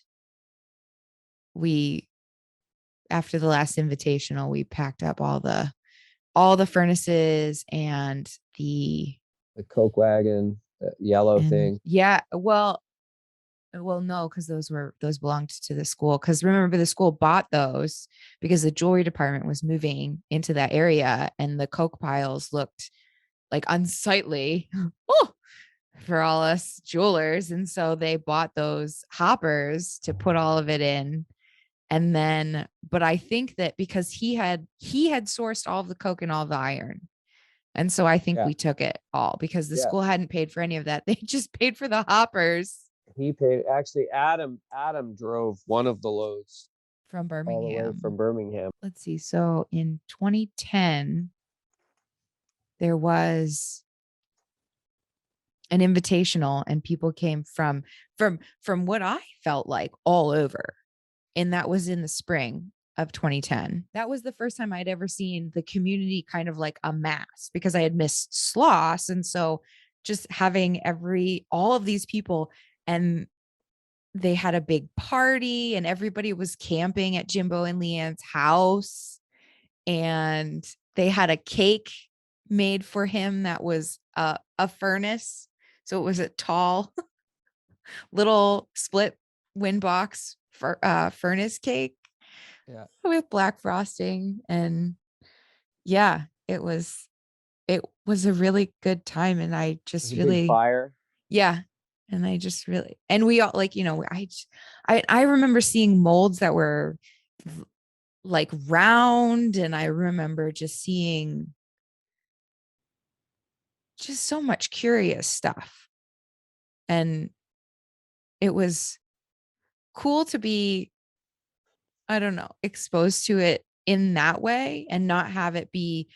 we after the last invitational, we packed up all the furnaces and The Coke wagon, the yellow and thing. yeah, well, no, because those belonged to the school. Because remember, the school bought those because the jewelry department was moving into that area, and the Coke piles looked like unsightly. Oh, for all us jewelers. And so they bought those hoppers to put all of it in. And then, but I think that because he had sourced all of the coke and all the iron. And so I think Yeah. we took it all because the Yeah. school hadn't paid for any of that. They just paid for the hoppers He paid actually Adam drove one of the loads from all the way Birmingham. from Birmingham. Let's see. So in 2010, there was an invitational and people came from what I felt like all over. And that was in the spring of 2010. That was the first time I'd ever seen the community kind of like a mass because I had missed SLOS. And so just having all of these people and they had a big party and everybody was camping at Jimbo and Leanne's house. And they had a cake made for him that was a furnace. So it was a tall little split wind box for furnace cake Yeah. with black frosting. And yeah, it was a really good time. And I There's just a big really, fire. yeah. And I just really, and we all like, I remember seeing molds that were like round. And I remember just seeing just so much curious stuff. And it was cool to be, I don't know, exposed to it in that way and not have it be,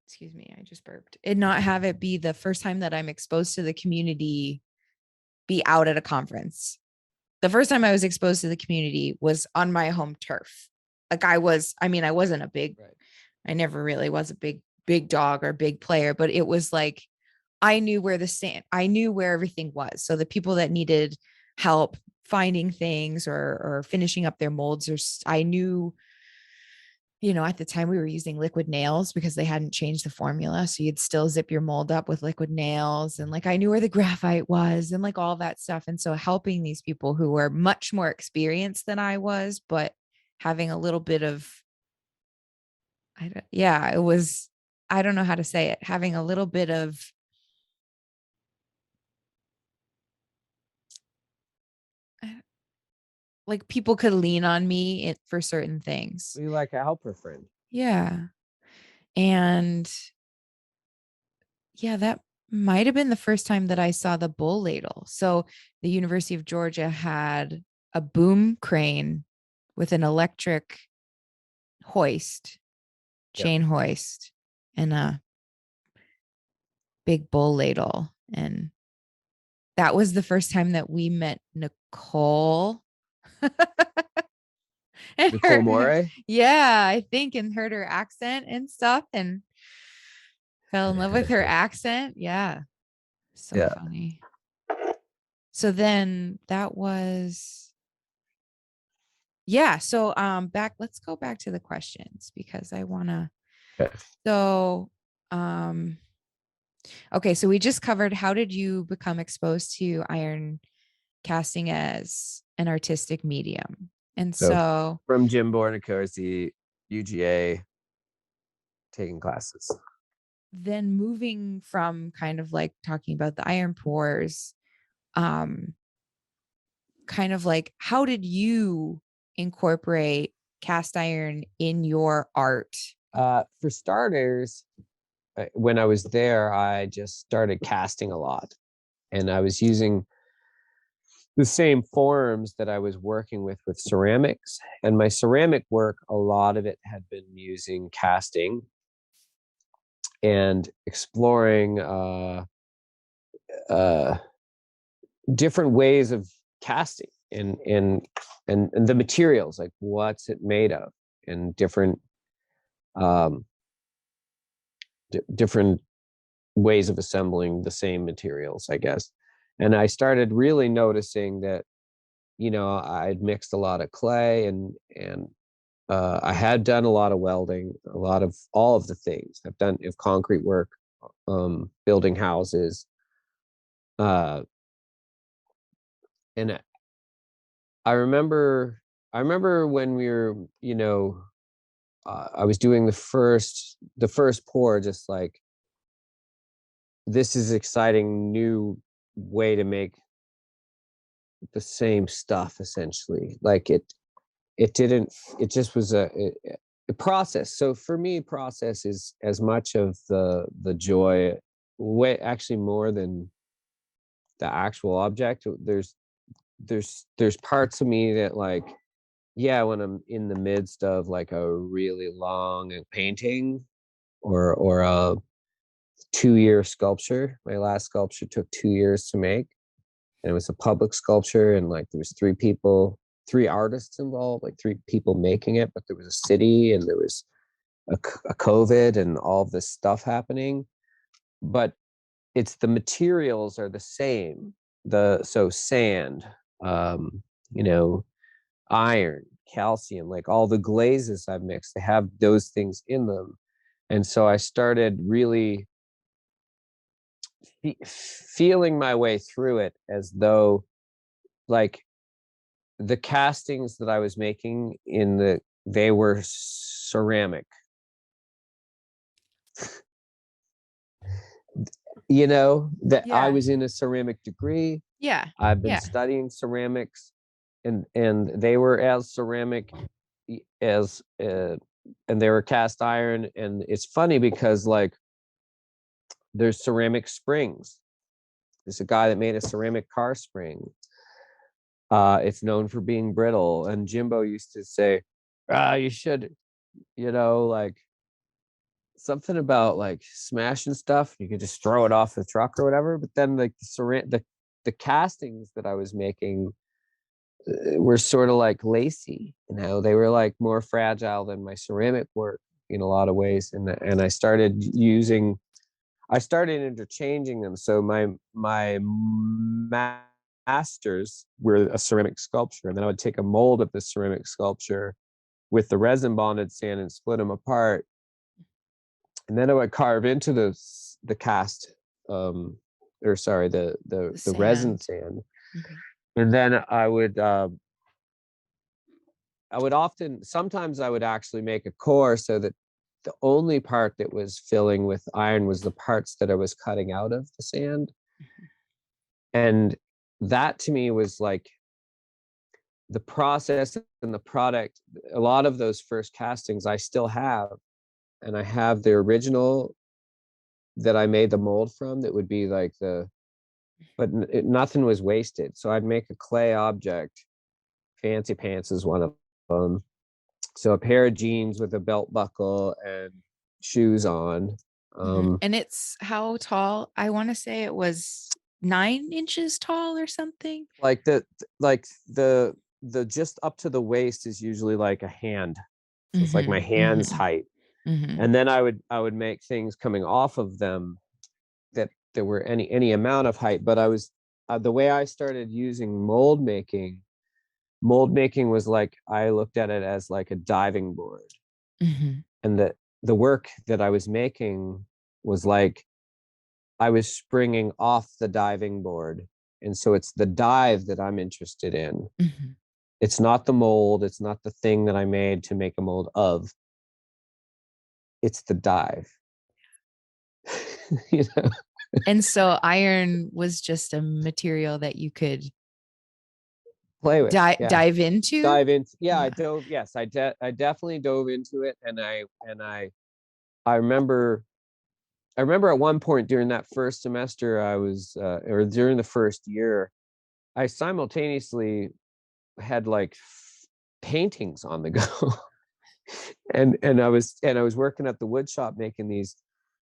excuse me, I just burped, and not have it be the first time that I'm exposed to the community be out at a conference. The first time I was exposed to the community was on my home turf. Like I wasn't a big, Right. I never really was a big dog or big player, but it was like I knew where everything was. So the people that needed help finding things or finishing up their molds, I knew, at the time we were using liquid nails because they hadn't changed the formula. So you'd still zip your mold up with liquid nails. And like I knew where the graphite was and like all that stuff. And so helping these people who were much more experienced than I was, but having a little bit of, it was, I don't know how to say it, having a little bit of like people could lean on me for certain things. We like a helper friend. Yeah. And yeah, that might have been the first time that I saw the bull ladle. So the University of Georgia had a boom crane with an electric hoist, Yeah. chain hoist, and a big bull ladle. And that was the first time that we met Nicole. And Nicole Moray. yeah, I think, and heard her accent and stuff and fell in love with her accent. Yeah. So Yeah. funny. So then that was Yeah. So let's go back to the questions because I wanna Okay. so um okay, so we just covered how did you become exposed to iron casting as an artistic medium? And So so from Jim Bornicosi, UGA, taking classes. then moving from kind of like talking about the iron pores, um, kind of like how did you incorporate cast iron in your art? For starters, when I was there, I just started casting a lot, and I was using the same forms that I was working with ceramics. And my ceramic work, a lot of it had been using casting and exploring uh, different ways of casting and the materials, like what's it made of, and um, different ways of assembling the same materials, I guess. And I started really noticing that, I'd mixed a lot of clay and I had done a lot of welding, a lot of all of the things I've done of concrete work, building houses, uh, and I remember, I remember when we were, I was doing the first pour, just like, this is exciting new way to make the same stuff, essentially. Like it didn't, it just was a process. So for me, process is as much of the joy, way actually more than the actual object. There's parts of me that, like, yeah, when I'm in the midst of like a really long painting or a 2-year sculpture. My last sculpture took 2 years to make, and it was a public sculpture, and like there was three artists involved, like three people making it, but there was a city and there was a COVID and all of this stuff happening. But it's the materials are the same. So sand, um, you know, iron, calcium, like all the glazes I've mixed, they have those things in them. And so I started really feeling my way through it, as though, like, the castings that I was making they were ceramic, that I Yeah. was in a ceramic degree. Yeah. I've been Yeah. studying ceramics, and they were as ceramic as and they were cast iron. And it's funny because, like, there's ceramic springs. There's a guy that made a ceramic car spring. It's known for being brittle, and Jimbo used to say, you should, like, something about like smashing stuff, you could just throw it off the truck or whatever. But then, like, the castings that I was making were sort of like lacy, they were like more fragile than my ceramic work in a lot of ways. And I started interchanging them. So my masters were a ceramic sculpture, and then I would take a mold of the ceramic sculpture with the resin bonded sand and split them apart, and then I would carve into the cast, or sorry, The the resin sand. sand. Okay. And then I would often, sometimes I would actually make a core, so that the only part that was filling with iron was the parts that I was cutting out of the sand. And that to me was like the process and the product. A lot of those first castings I still have, and I have the original that I made the mold from, that would be like but nothing was wasted. So I'd make a clay object. Fancy pants is one of them. So a pair of jeans with a belt buckle and shoes on. And it's how tall? I want to say it was 9 inches tall or something. Like the just up to the waist is usually like a hand. So it's like my hand's height. And then I would make things coming off of them that there were any amount of height. But I was the way I started using mold making mold making was like, I looked at it as like a diving board. Mm-hmm. And the work that I was making was like I was springing off the diving board. And so it's the dive that I'm interested in. Mm-hmm. It's not the mold. It's not the thing that I made to make a mold of. It's the dive. You know? And so iron was just a material that you could Play with. Yeah. dive into. Dive in. Yeah, Yeah. I dove. Yes, I definitely dove into it. And I remember at one point during that first semester I was or during the first year, I simultaneously had like paintings on the go. And I was working at the wood shop making these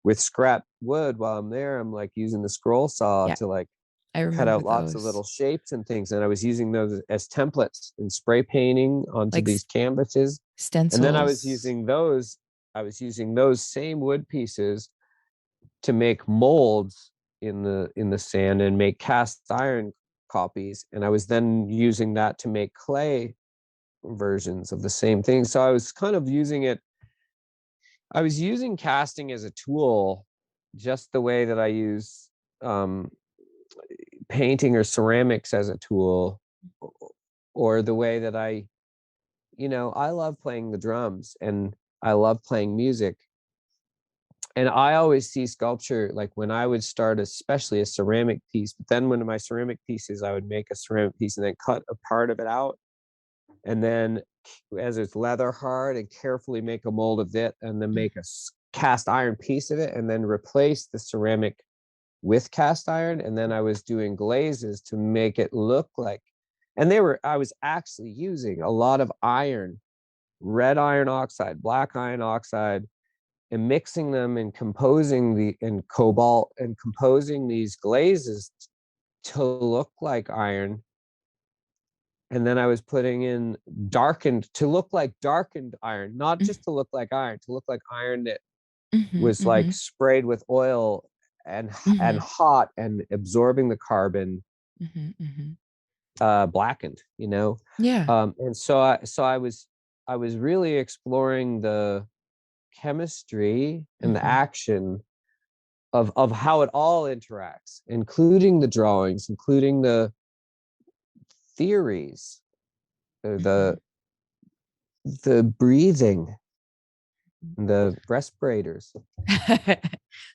with scrap wood. While I'm there, I'm like using the scroll saw Yeah. to like I cut remember out lots of those. little shapes and things, and I was using those as templates and spray painting onto Like these canvases. And then stencils. I was using those same wood pieces to make molds in the sand and make cast iron copies, and I was then using that to make clay versions of the same thing. So I was using casting as a tool, just the way that I use um, painting or ceramics as a tool, or the way that I love playing the drums and I love playing music. And I always see sculpture like when I would start, especially a ceramic piece, but then one of my ceramic pieces, I would make a ceramic piece and then cut a part of it out. And then, as it's leather hard, and carefully make a mold of it, and then make a cast iron piece of it, and then replace the ceramic with cast iron. And then I was doing glazes to make it look like, and I was actually using a lot of iron, red iron oxide, black iron oxide, and mixing them and cobalt and composing these glazes to look like iron. And then I was putting in darkened iron, not just to look like iron, to look like iron that Mm-hmm. was like Mm-hmm. sprayed with oil and Mm-hmm. hot and absorbing the carbon, Mm-hmm. Mm-hmm. blackened, Yeah. and so I was really exploring the chemistry and the Mm-hmm. action of how it all interacts, including the drawings, including the theories, Mm-hmm. the breathing, the respirators.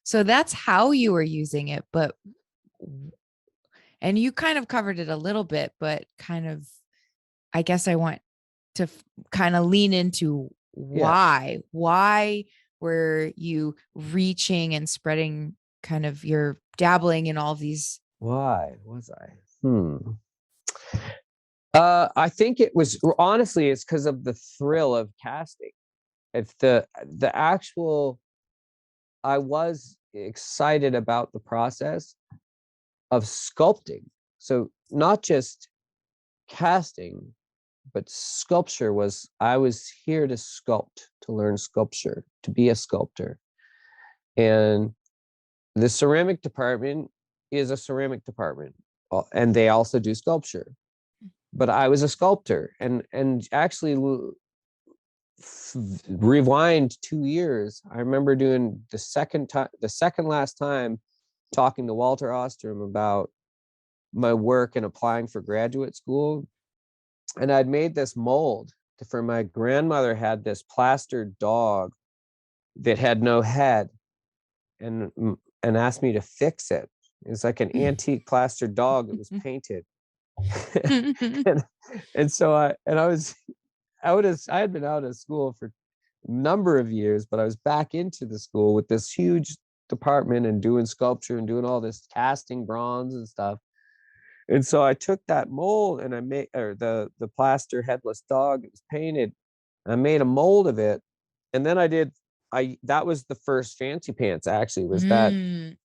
So that's how you were using it, but and you kind of covered it a little bit, but kind of I guess I want to kind of lean into Yeah. why were you reaching and spreading kind of your dabbling in all of these. Why was I? I think it was, honestly, it's because of the thrill of casting. It's the actual. I was excited about the process of sculpting. So not just casting, but sculpture was. I was here to sculpt, to learn sculpture, to be a sculptor, and the ceramic department is a ceramic department, and they also do sculpture. But I was a sculptor, and actually rewind 2 years. I remember doing the second last time, talking to Walter Ostrom about my work and applying for graduate school, and I'd made this mold for my grandmother. Had this plastered dog that had no head, and asked me to fix it. It was like an antique plaster dog that was painted. and, and so I had been out of school for a number of years, but I was back into the school with this huge department and doing sculpture and doing all this casting bronze and stuff. And so I took that mold and I made, or the plaster headless dog, it was painted. I made a mold of it. And then that was the first Fancy Pants, actually, was that.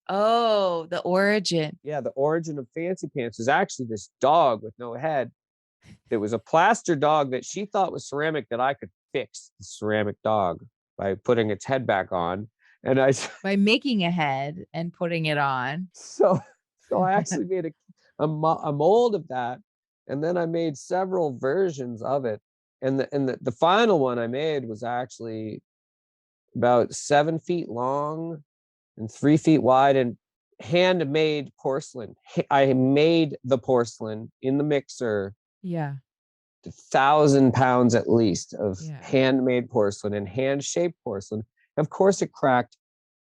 Oh, the origin. Yeah, the origin of Fancy Pants was actually this dog with no head. It was a plaster dog that she thought was ceramic, that I could fix the ceramic dog by putting its head back on. And By making a head and putting it on. so I actually made a mold of that. And then I made several versions of it. And the final one I made was actually about 7 feet long and 3 feet wide, and handmade porcelain. I made the porcelain in the mixer, Yeah. 1,000 pounds at least of Yeah. handmade porcelain and hand-shaped porcelain. Of course, it cracked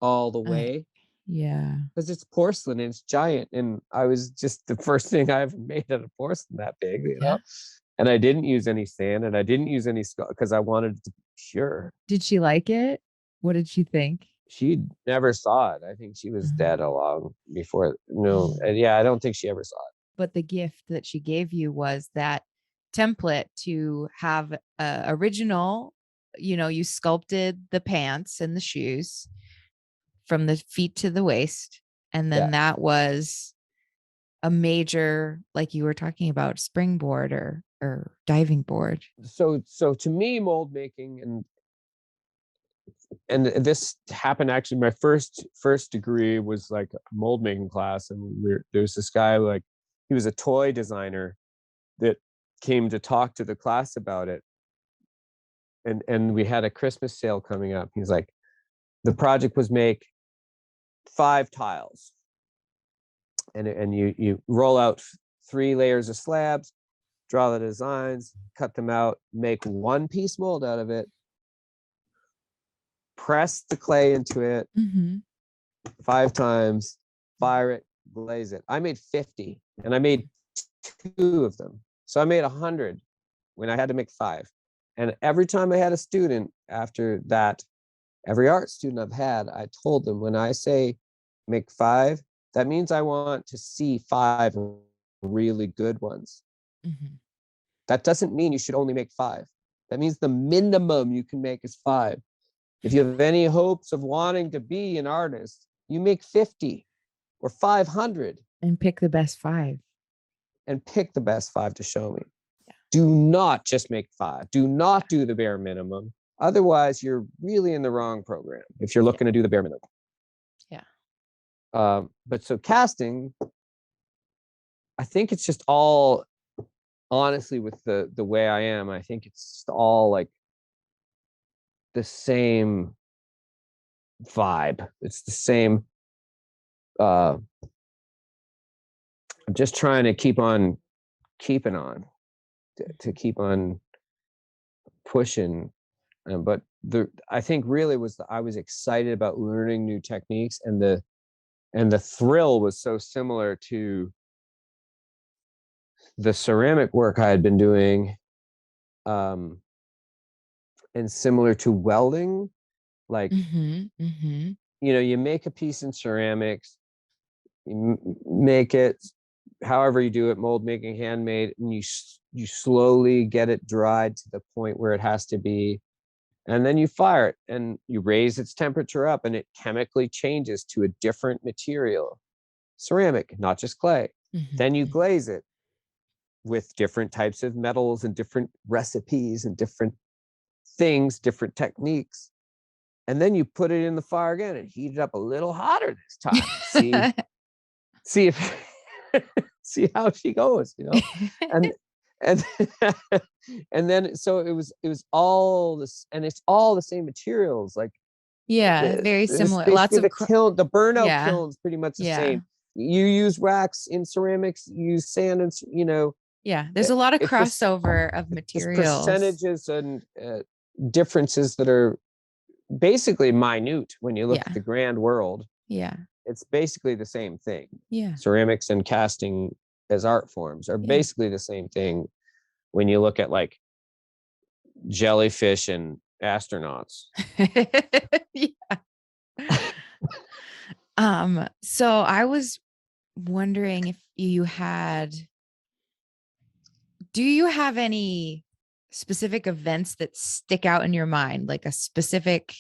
all the I, way yeah. because it's porcelain and it's giant. And I was just the first thing I ever made out of porcelain that big, you Yeah. know. And I didn't use any sand, and I didn't use any because I wanted it to be pure. Did she like it? What did she think? She never saw it. I think she was dead long before. No, and yeah, I don't think she ever saw it. But the gift that she gave you was that template to have original, you sculpted the pants and the shoes from the feet to the waist. And Yeah. then that was a major, like you were talking about, springboard or diving board. So to me, mold making and this happened actually. My first degree was like a mold making class, and there was this guy, like, he was a toy designer that came to talk to the class about it. And we had a Christmas sale coming up. He's like, the project was make 5 tiles, and you roll out 3 layers of slabs, draw the designs, cut them out, make 1 piece mold out of it, press the clay into it 5 times, fire it, glaze it. I made 50, and I made 2 of them. So I made 100 when I had to make 5. And every time I had a student after that, every art student I've had, I told them, when I say make 5, that means I want to see 5 really good ones. That doesn't mean you should only make 5. That means the minimum you can make is 5. If you have any hopes of wanting to be an artist, you make 50 or 500 and pick the best 5. And pick the best 5 to show me. Yeah. Do not just make 5. Do not do the bare minimum. Otherwise, you're really in the wrong program if you're looking to do the bare minimum. Yeah. But so casting, I think it's just all, honestly, with the way I am, I think it's just all like the same vibe. It's the same. I'm just trying to keep on keeping on, to keep on pushing. But I think really I was excited about learning new techniques, and the thrill was so similar to the ceramic work I had been doing, and similar to welding. Like, you make a piece in ceramics, you make it however you do it, mold making, handmade, and you slowly get it dried to the point where it has to be. And then you fire it and you raise its temperature up, and it chemically changes to a different material, ceramic, not just clay. Then you glaze it with different types of metals and different recipes and different things, different techniques. And then you put it in the fire again and heat it up a little hotter this time. See if see how she goes, and and and then so it was all this, and it's all the same materials, like very similar. Lots basically of the burnout kiln is pretty much the same. You use wax in ceramics, you use sand, and there's a lot of crossover of materials, percentages and differences that are basically minute when you look at the grand world. It's basically the same thing. Ceramics and casting as art forms are basically the same thing when you look at like Jellyfish and Astronauts. So I was wondering if do you have any specific events that stick out in your mind, like a specific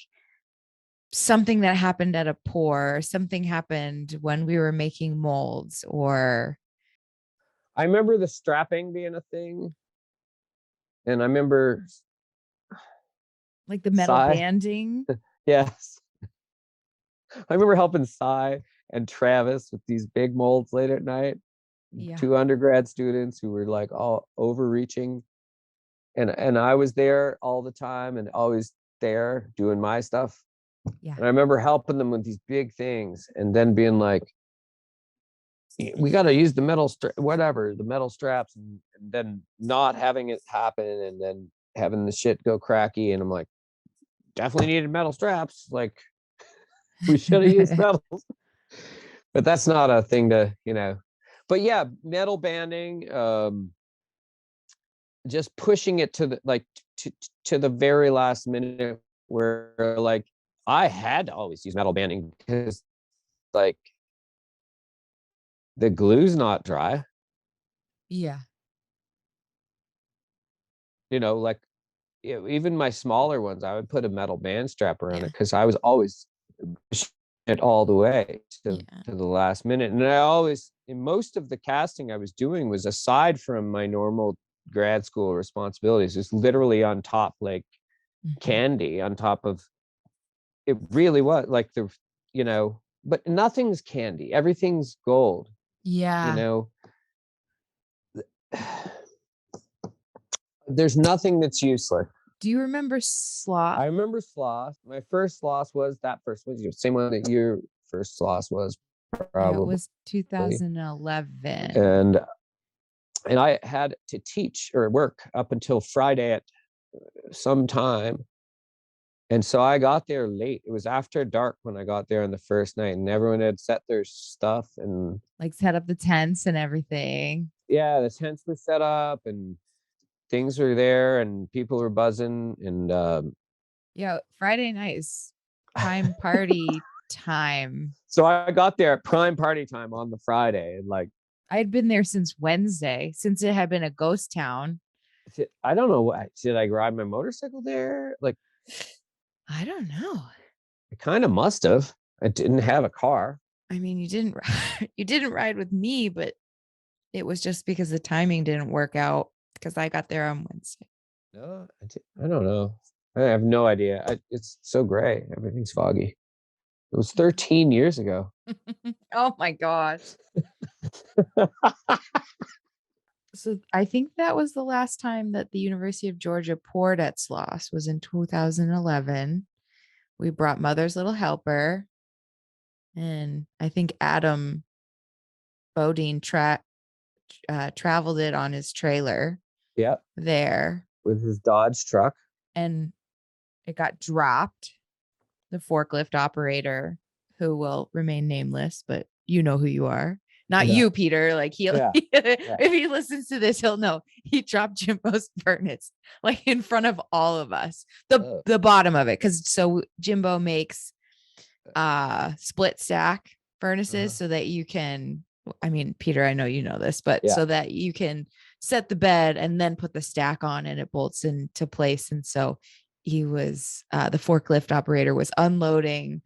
something that happened at a pour, or something happened when we were making molds, or I remember the strapping being a thing, and I remember like the metal banding. Yes, I remember helping Cy and Travis with these big molds late at night, Yeah. 2 undergrad students who were like all overreaching, and I was there all the time and always there doing my stuff. Yeah. And I remember helping them with these big things and then being like, we got to use the the metal straps, and then not having it happen, and then having the shit go cracky. And I'm like, definitely needed metal straps. Like, we should have used metal. But that's not a thing to, but yeah, metal banding, just pushing it to the, like, to the very last minute, where like I had to always use metal banding because like the glue's not dry, Yeah. like, even my smaller ones, I would put a metal band strap around Yeah. it because I was always pushing it all the way to the last minute. And I always, in most of the casting I was doing, was aside from my normal grad school responsibilities, just literally on top, like candy on top of it. Really was like but nothing's candy, everything's gold. Yeah. There's nothing that's useless. Do you remember Sloth? I remember Sloss. My first Sloss was that first one, same one that your first Sloss was, Yeah, it probably. was 2011. And I had to teach or work up until Friday at some time. And so I got there late. It was after dark when I got there on the first night, and everyone had set their stuff, and Like set up the tents and everything. yeah, the tents were set up and things were there and people were buzzing. And Yeah, Friday night is prime party time. so I got there at prime party time on the Friday, and like, I had been there since Wednesday, since it had been a ghost town. I don't know what, did I ride my motorcycle there? Like, I don't know. I kind of must have. I didn't have a car. I mean, you didn't you didn't ride with me, but it was just because the timing didn't work out because I got there on Wednesday. No, I don't know. I have no idea. It's so gray. Everything's foggy. It was 13 years ago. Oh my gosh. So I think that was the last time that the University of Georgia poured at Sloss was in 2011. We brought Mother's Little Helper, and I think Adam Bodine traveled it on his trailer Yeah, there, with his Dodge truck. and it got dropped. The forklift operator, who will remain nameless, but you know who you are. Not you, Peter. Like if he listens to this, he'll know he dropped Jimbo's furnace like in front of all of us. The bottom of it, because so Jimbo makes split stack furnaces so that you can. I mean, Peter, I know you know this, but so that you can set the bed and then put the stack on and it bolts into place. And so he was the forklift operator was unloading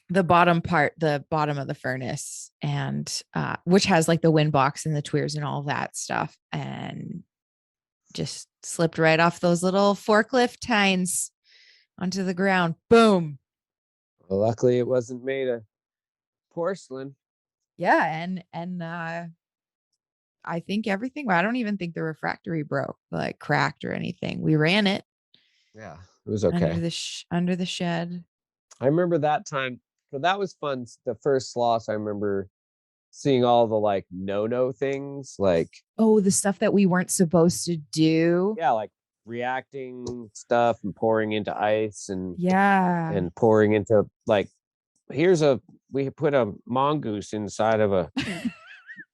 the bottom of the furnace, and which has like the wind box and the tweers and all that stuff, and just slipped right off those little forklift tines onto the ground. Boom. Well, luckily it wasn't made of porcelain. Yeah, and I think everything. I don't even think the refractory broke, like cracked or anything. We ran it. Yeah, it was okay. Under the shed. I remember that time. So that was fun. The first Sloss, I remember seeing all the like no things, like, oh, the stuff that we weren't supposed to do. Yeah, like reacting stuff and pouring into ice and and pouring into, like, we put a mongoose inside of a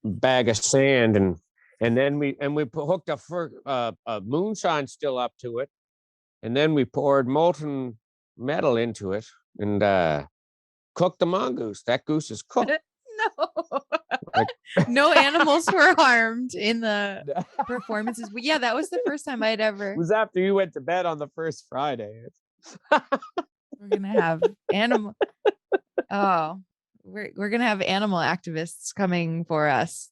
bag of sand, and then we hooked a moonshine still up to it, and then we poured molten metal into it and cooked the mongoose. That goose is cooked. No. No animals were harmed in the performances. But yeah, that was the first time I'd ever. It was after you went to bed on the first Friday. We're gonna have animal. Oh, we're gonna have animal activists coming for us.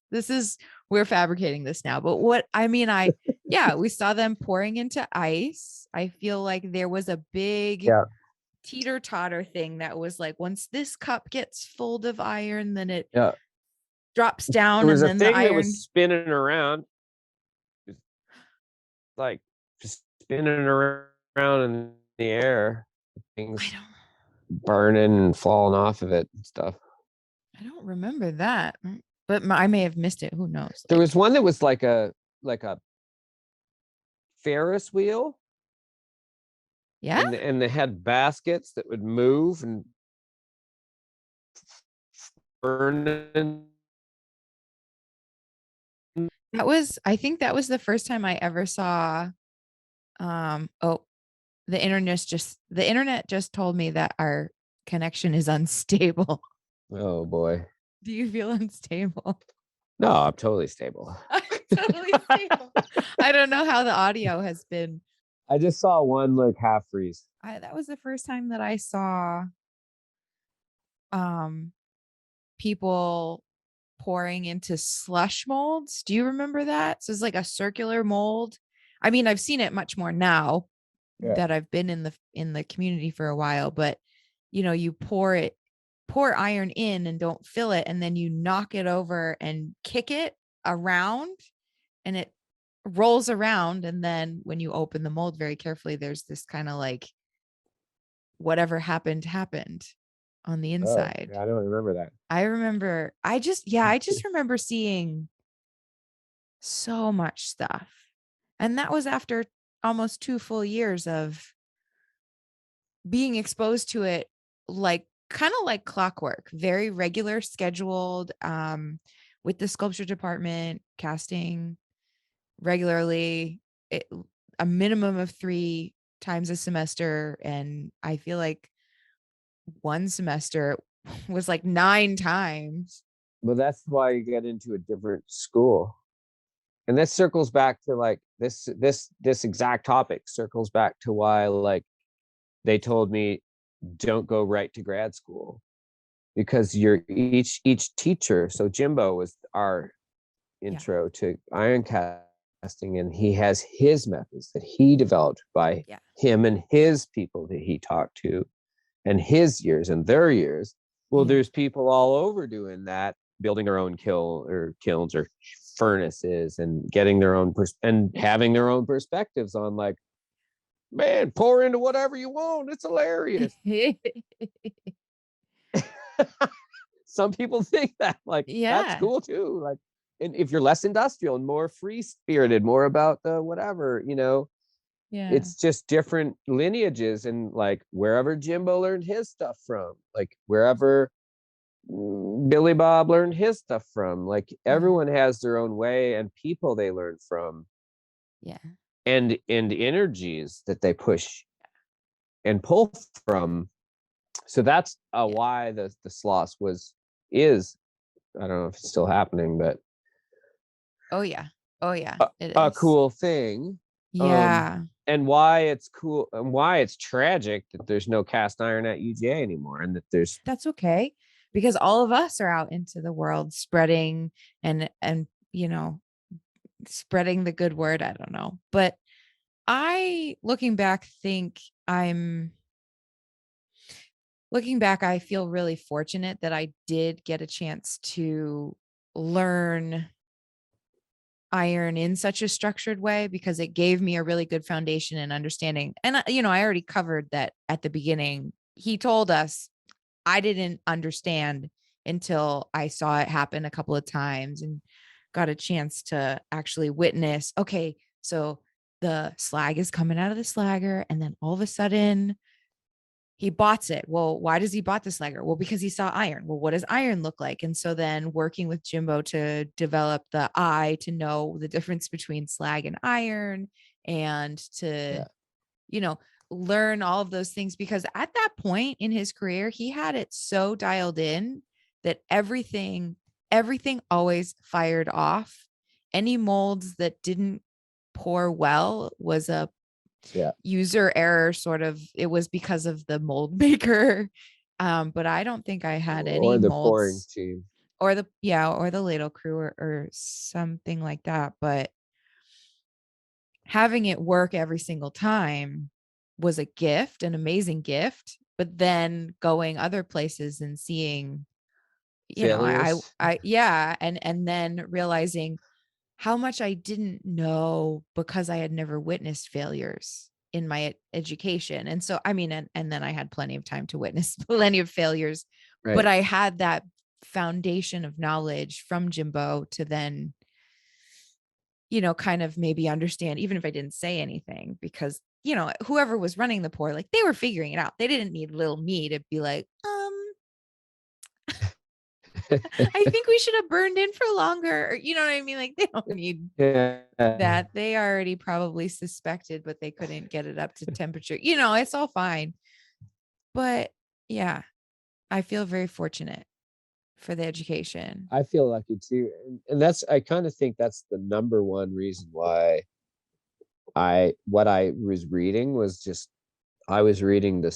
We're fabricating this now. But we saw them pouring into ice. I feel like there was a big teeter-totter thing that was like, once this cup gets full of iron, then it drops down There was and a then the thing that iron. was spinning around, like just spinning around in the air, I things don't burning and falling off of it and stuff. I don't remember that. But I may have missed it. Who knows? There was one that was like a Ferris wheel, Yeah, and they had baskets that would move and burn. I think that was the first time I ever saw oh, the internet just told me that our connection is unstable. Oh boy. Do you feel unstable? No, I'm totally stable. I'm totally stable. I don't know how the audio has been. I just saw one like half freeze. That was the first time that I saw um people pouring into slush molds. Do you remember that? So it's like a circular mold. I mean, I've seen it much more now Yeah. that I've been in the community for a while, but you pour iron in and don't fill it, and then you knock it over and kick it around, and it rolls around, and then when you open the mold very carefully, there's this kind of like whatever happened on the Oh, inside. yeah, I don't remember that. I just remember seeing so much stuff. And that was after almost 2 full years of being exposed to it, like kind of like clockwork, very regular, scheduled, with the sculpture department, casting regularly, it, a minimum of 3 times a semester. And I feel like one semester was like 9 times. Well, that's why you get into a different school. And this circles back to like this exact topic circles back to why like they told me don't go right to grad school, because you're each teacher. So Jimbo was our Yeah. intro to iron casting, and he has his methods that he developed by Yeah. him and his people that he talked to, and his years and their years. Well, Yeah. there's people all over doing that, building their own kilns or furnaces, and getting their own and having their own perspectives on like, man, pour into whatever you want. It's hilarious. Some people think that like that's Yeah. cool too. Like, and if you're less industrial and more free spirited, more about the whatever, Yeah. it's just different lineages, and like wherever Jimbo learned his stuff from, like wherever Billy Bob learned his stuff from, like everyone has their own way and people they learn from. Yeah. And energies that they push and pull from. So that's why the sloss is I don't know if it's still happening, but Oh yeah. Oh yeah. It a is. cool thing. Yeah. And why it's cool and why it's tragic that there's no cast iron at UGA anymore, and that there's That's okay, because all of us are out into the world spreading and spreading the good word. I don't know. But looking back, I feel really fortunate that I did get a chance to learn iron in such a structured way, because it gave me a really good foundation and understanding. And I already covered that at the beginning. He told us, I didn't understand until I saw it happen a couple of times and got a chance to actually witness, okay, so the slag is coming out of the slagger, and then all of a sudden he bots it. Well, why does he bot the slagger? Well, because he saw iron. Well, what does iron look like? And so then working with Jimbo to develop the eye to know the difference between slag and iron, and to, you know, learn all of those things, because at that point in his career, he had it so dialed in that everything always fired off. Any molds that didn't pour well was a user error, sort of. It was because of the mold maker. But I don't think I had any or the pouring molds, team. or the ladle crew, or something like that. But having it work every single time was a gift, an amazing gift. But then going other places and seeing you know, Failures. yeah. And then realizing how much I didn't know because I had never witnessed failures in my education. And so, I mean, and then I had plenty of time to witness plenty of failures, but Right. I had that foundation of knowledge from Jimbo to then, you know, kind of maybe understand, even if I didn't say anything, because, you know, whoever was running the pour, like they were figuring it out. They didn't need little me to be like, I think we should have burned in for longer. Or, you know what I mean? Like they don't need Yeah. that. They already probably suspected, but they couldn't get it up to temperature. You know, it's all fine. But yeah, I feel very fortunate for the education. I feel lucky too. And that's, I kind of think that's the number one reason why what I was reading was just, I was reading the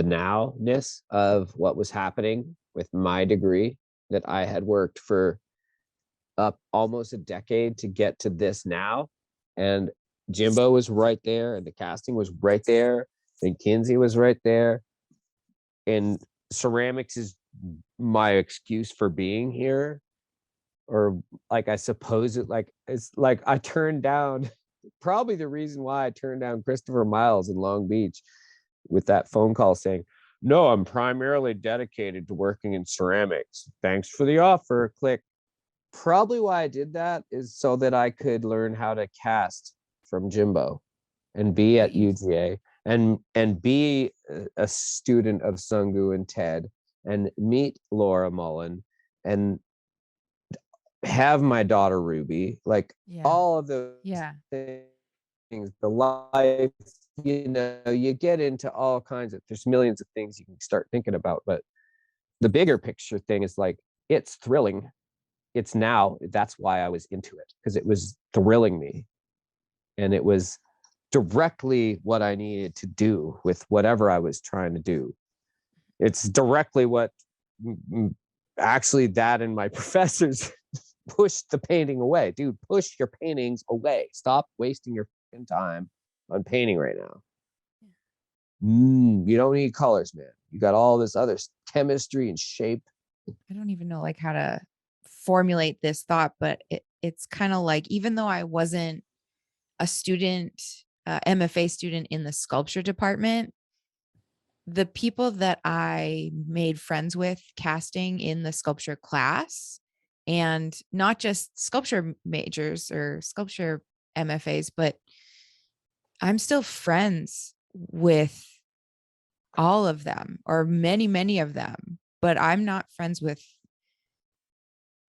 nowness of what was happening with my degree, that I had worked for up almost a decade to get to this now. And Jimbo was right there, and the casting was right there, and Kinsey was right there. And ceramics is my excuse for being here. Or like, I suppose it's like I turned down probably the reason why I turned down Christopher Miles in Long Beach with that phone call saying, "No, I'm primarily dedicated to working in ceramics. Thanks for the offer." Click. Probably why I did that is so that I could learn how to cast from Jimbo and be at Right. UGA and be a student of Sungu and Ted and meet Laura Mullen and have my daughter Ruby, like Yeah. all of those Yeah. things, the life, you know, you get into all kinds of, there's millions of things you can start thinking about, but the bigger picture thing is like, it's thrilling. It's now, that's why I was into it, because it was thrilling me. And it was directly what I needed to do with whatever I was trying to do. It's directly what actually that and my professors push the painting away. Dude, push your paintings away. Stop wasting your time on painting right now. You don't need colors, man. You got all this other chemistry and shape. I don't even know like how to formulate this thought, but it's kind of like, even though I wasn't a student, MFA student in the sculpture department, the people that I made friends with casting in the sculpture class, and not just sculpture majors or sculpture MFAs, but I'm still friends with all of them, or many, many of them, but I'm not friends with,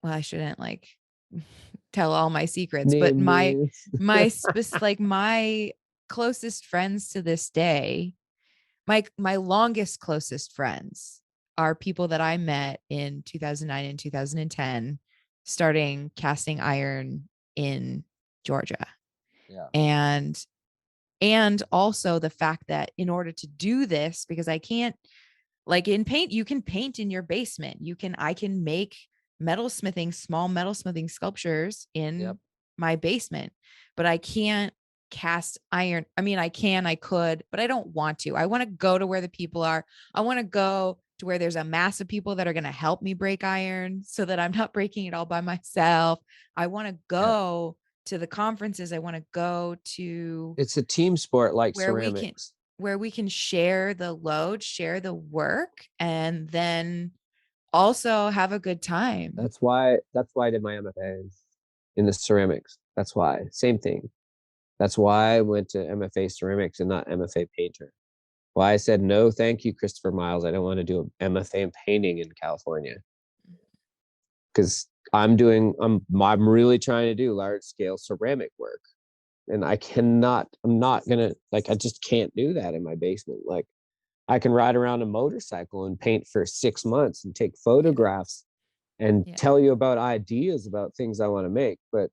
well, I shouldn't like tell all my secrets, but Name names. like my closest friends to this day, my longest closest friends are people that I met in 2009 and 2010, starting casting iron in Georgia. Yeah. And also the fact that in order to do this, because I can't, like in paint, you can paint in your basement. I can make small metalsmithing sculptures Yep. in my basement, but I can't cast iron. I mean, I could, but I don't want to. I want to go to where the people are. I want to go to where there's a mass of people that are going to help me break iron so that I'm not breaking it all by myself. I want to Yeah. go to the conferences. I want to go to It's a team sport like where we can ceramics. share the load, share the work, and then also have a good time. That's why I did my MFA in the ceramics. That's why. Same thing. That's why I went to MFA ceramics and not MFA painter. Why I said no, thank you, Christopher Miles. I don't want to do an MFA in painting in California because I'm really trying to do large scale ceramic work, and I'm not gonna, like, I just can't do that in my basement. Like, I can ride around a motorcycle and paint for 6 months and take photographs and Yeah. tell you about ideas about things I want to make, but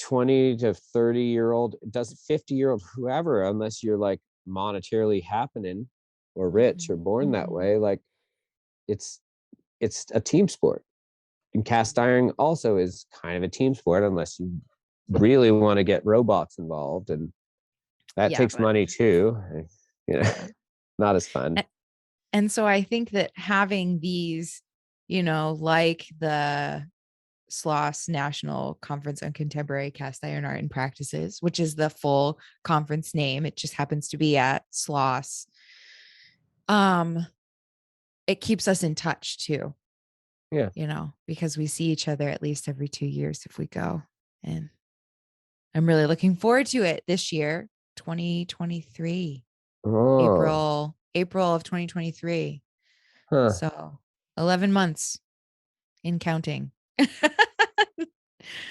20 to 30-year-old, it doesn't 50-year-old, whoever, unless you're like monetarily happening or rich Mm-hmm. or born that Mm-hmm. way, like it's it's a team sport. And cast iron also is kind of a team sport unless you really want to get robots involved, and that Yeah, takes but money too. You know, yeah. not as fun. And so I think that having these like the SLOS National Conference on Contemporary Cast Iron Art and Practices, which is the full conference name. It just happens to be at SLOS. It keeps us in touch too. Yeah. Because we see each other at least every 2 years if we go. And I'm really looking forward to it this year, 2023, Oh, April of 2023. huh. So 11 months in counting.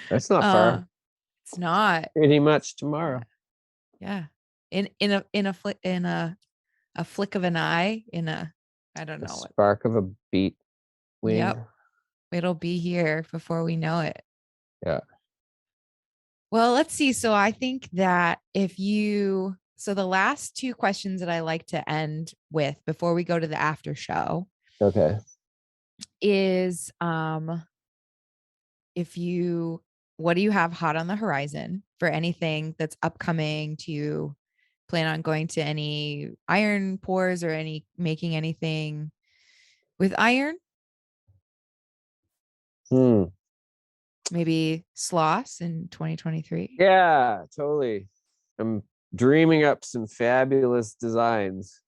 That's not uh, far. it's not. Pretty much tomorrow. Yeah. In a flick of an eye, I don't A know what. spark of a beat wing. Yep. It'll be here before we know it. Yeah. Well, let's see. So I think that so the last two questions that I like to end with before we go to the after show Okay. is what do you have hot on the horizon for anything that's upcoming? Do you plan on going to any iron pours or making anything with iron? Hmm. Maybe SLOS in 2023? Yeah, totally. I'm dreaming up some fabulous designs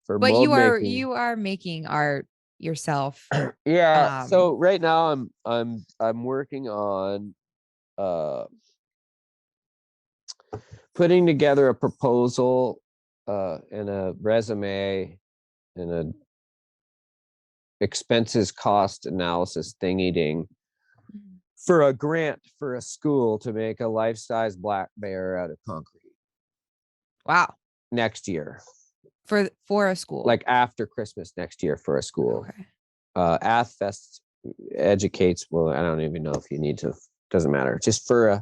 for But mold making. you are making art yourself. Yeah. Um, So right now I'm working on uh putting together a proposal and a resume and a expenses cost analysis thingy ding for a grant for a school to make a life-size black bear out of concrete wow. next year, For a school. like after Christmas next year for a school. Okay. Athfest educates. Well, I don't even know if you need to. Doesn't matter. Just for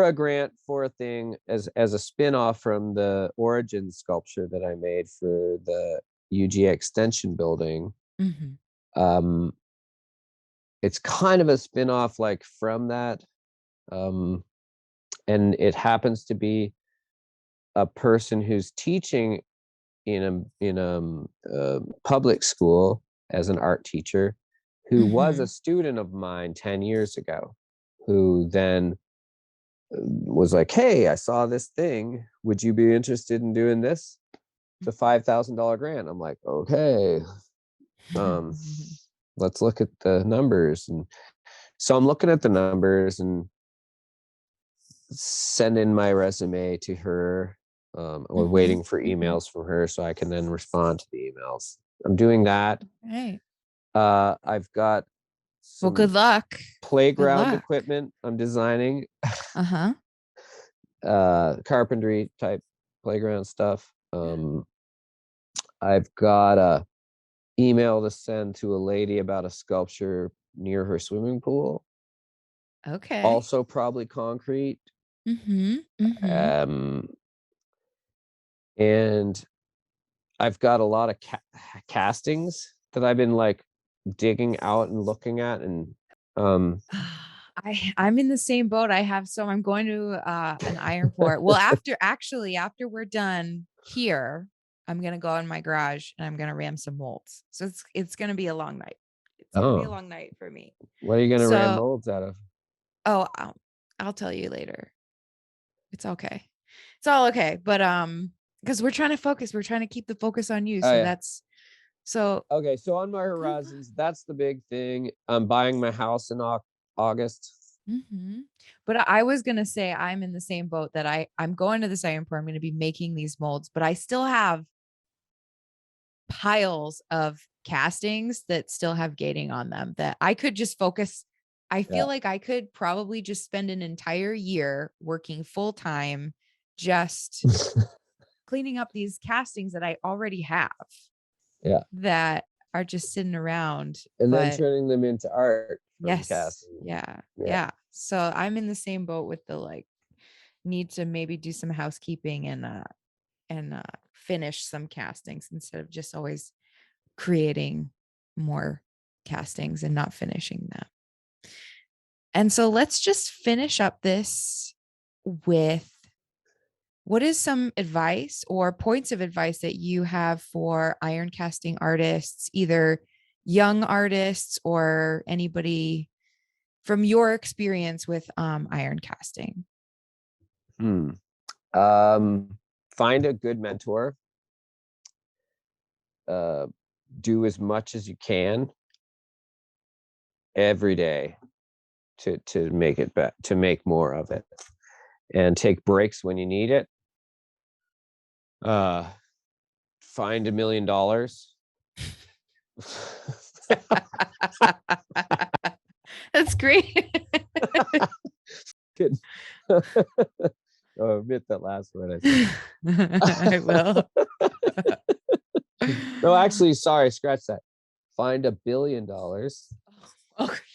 a grant for a thing as a spin-off from the origin sculpture that I made for the UG extension building. Mhm. Um, it's kind of a spin-off like from that. And it happens to be a person who's teaching in a public school as an art teacher who was a Mhm. student of mine 10 years ago, who then was like, hey, I saw this thing, would you be interested in doing this? It's a $5,000 grant. I'm like, okay, um let's look at the numbers. And so I'm looking at the numbers and send in my resume to her. We're Mhm. waiting for Mhm. emails from her so I can then respond to the emails. I'm doing that. Right. I've got Well, some good luck. Good playground luck. equipment I'm designing, Uh-huh. carpentry type playground stuff. I've got a email to send to a lady about a sculpture near her swimming pool, Okay. also probably concrete. Mhm. Mhm. Um, and I've got a lot of castings that I've been like digging out and looking at, and I'm in the same boat. I'm going to an iron pour. Well, after we're done here, I'm gonna go in my garage and I'm gonna ram some molds. So it's gonna be a long night. It's gonna be a oh, long night for me. what are you gonna ram So molds out of? oh I'll tell you later. It's okay. It's all okay. But because we're trying to focus, we're trying to keep the focus on you. Oh So yeah. that's so Okay, so on my good luck. horizons, that's the big thing. I'm buying my house in August. But I was gonna say I'm in the same boat that I'm going to the science pour. I'm gonna be making these molds, but I still have piles of castings that still have gating on them that I could just focus. I feel Yeah. like I could probably just spend an entire year working full time, just cleaning up these castings that I already have Yeah. that are just sitting around. And then But turning them into art from yes, casting. yeah, Yeah. yeah. So I'm in the same boat with the need to maybe do some housekeeping and finish some castings instead of just always creating more castings and not finishing them. And so let's just finish up this with what is some advice or points of advice that you have for iron casting artists, either young artists or anybody from your experience with iron casting? Find a good mentor. Do as much as you can every day to make it to make more of it, and take breaks when you need it. Find $1 million. That's great. Good. Oh, admit that last word I said. I will. No, actually, sorry, scratch that. Find $1 billion. Oh,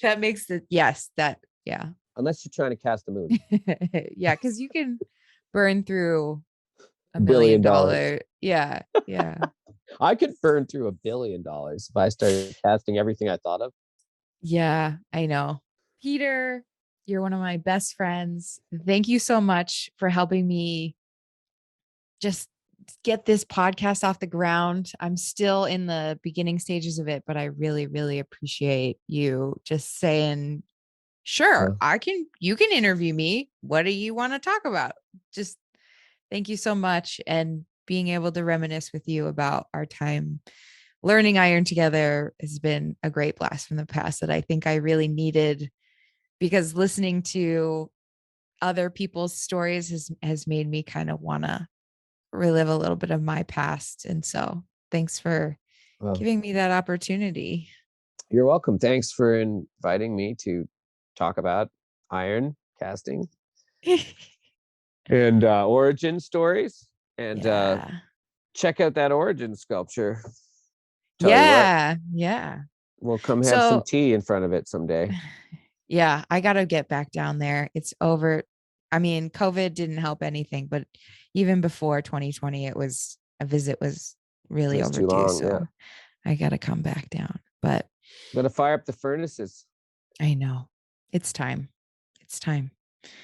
that makes it, yes, that, yeah. Unless you're trying to cast the moon. Yeah, because you can burn through $1 billion. million. Yeah, yeah. I could burn through $1 billion if I started casting everything I thought of. Yeah, I know. Peter, you're one of my best friends. Thank you so much for helping me just get this podcast off the ground. I'm still in the beginning stages of it, but I really, really appreciate you just saying, sure, you can interview me. What do you want to talk about? Just thank you so much. And being able to reminisce with you about our time learning iron together has been a great blast from the past that I think I really needed, because listening to other people's stories has made me kind of want to relive a little bit of my past. And so thanks for giving me that opportunity. You're welcome. Thanks for inviting me to talk about iron casting and origin stories. And check out that origin sculpture. Yeah. We'll come have some tea in front of it someday. Yeah, I got to get back down there. It's over. I mean, COVID didn't help anything, but even before 2020, a visit was really overdue. Too long, so I got to come back down. But gotta fire up the furnaces. I know. It's time.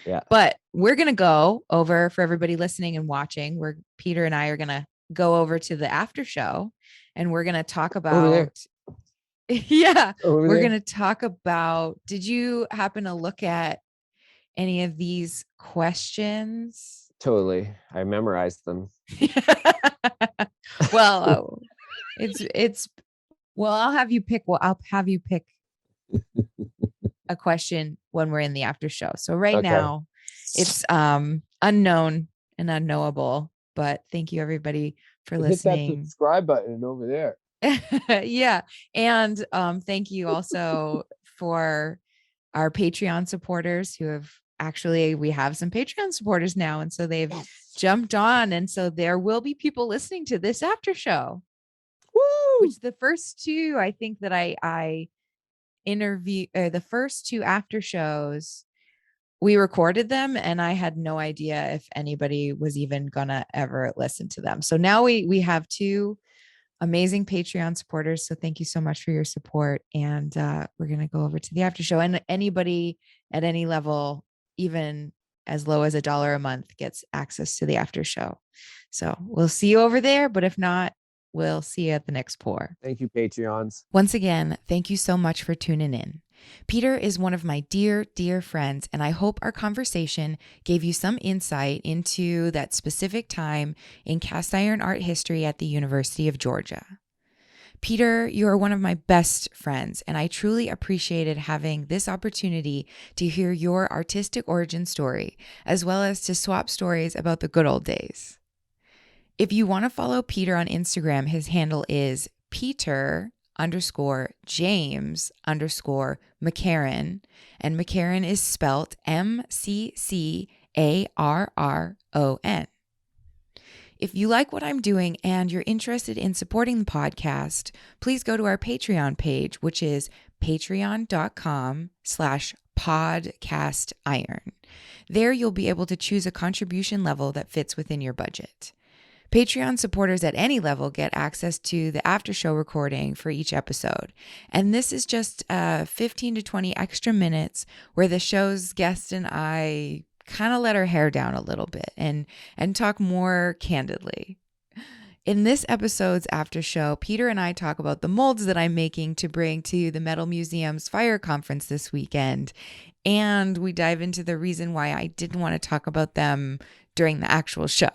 Yeah. But we're going to go over, for everybody listening and watching, Peter and I are going to go over to the after show, and we're going to talk about yeah, we're going to talk about, did you happen to look at any of these questions? Totally. I memorized them. Well, I'll have you pick a question when we're in the after show. So right now it's unknown and unknowable, but thank you everybody for listening. Hit that subscribe button over there. Yeah. And thank you also for our Patreon supporters who have we have some Patreon supporters now. And so they've jumped on. And so there will be people listening to this after show. Woo! Which the first two, I think that I interview, the first two after shows, we recorded them and I had no idea if anybody was even gonna ever listen to them. So now we have two amazing Patreon supporters. So thank you so much for your support. And we're going to go over to the after show, and anybody at any level, even as low as $1 a month, gets access to the after show. So we'll see you over there. But if not, we'll see you at the next pour. Thank you, Patreons. Once again, thank you so much for tuning in. Peter is one of my dear, dear friends, and I hope our conversation gave you some insight into that specific time in cast iron art history at the University of Georgia. Peter, you are one of my best friends, and I truly appreciated having this opportunity to hear your artistic origin story, as well as to swap stories about the good old days. If you want to follow Peter on Instagram, his handle is Peter_James_McCarron, and McCarron is spelt McCarron. If you like what I'm doing and you're interested in supporting the podcast, please go to our Patreon page, which is patreon.com/podcastiron. There you'll be able to choose a contribution level that fits within your budget. Patreon supporters at any level get access to the after show recording for each episode. And this is just 15 to 20 extra minutes where the show's guest and I kind of let our hair down a little bit and talk more candidly. In this episode's after show, Peter and I talk about the molds that I'm making to bring to the Metal Museum's Fire Conference this weekend. And we dive into the reason why I didn't want to talk about them during the actual show.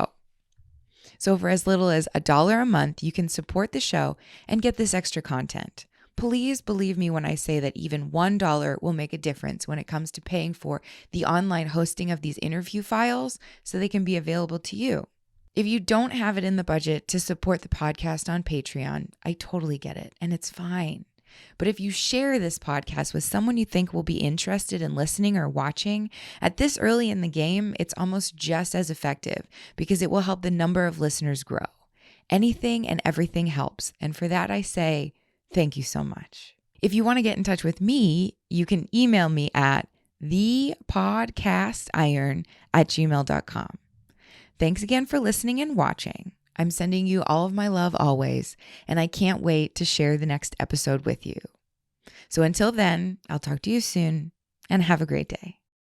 So for as little as $1 a month, you can support the show and get this extra content. Please believe me when I say that even $1 will make a difference when it comes to paying for the online hosting of these interview files so they can be available to you. If you don't have it in the budget to support the podcast on Patreon, I totally get it, and it's fine. But if you share this podcast with someone you think will be interested in listening or watching, at this early in the game, it's almost just as effective because it will help the number of listeners grow. Anything and everything helps, and for that I say, thank you so much. If you want to get in touch with me, you can email me at thepodcastiron@gmail.com. Thanks again for listening and watching. I'm sending you all of my love always, and I can't wait to share the next episode with you. So until then, I'll talk to you soon, and have a great day.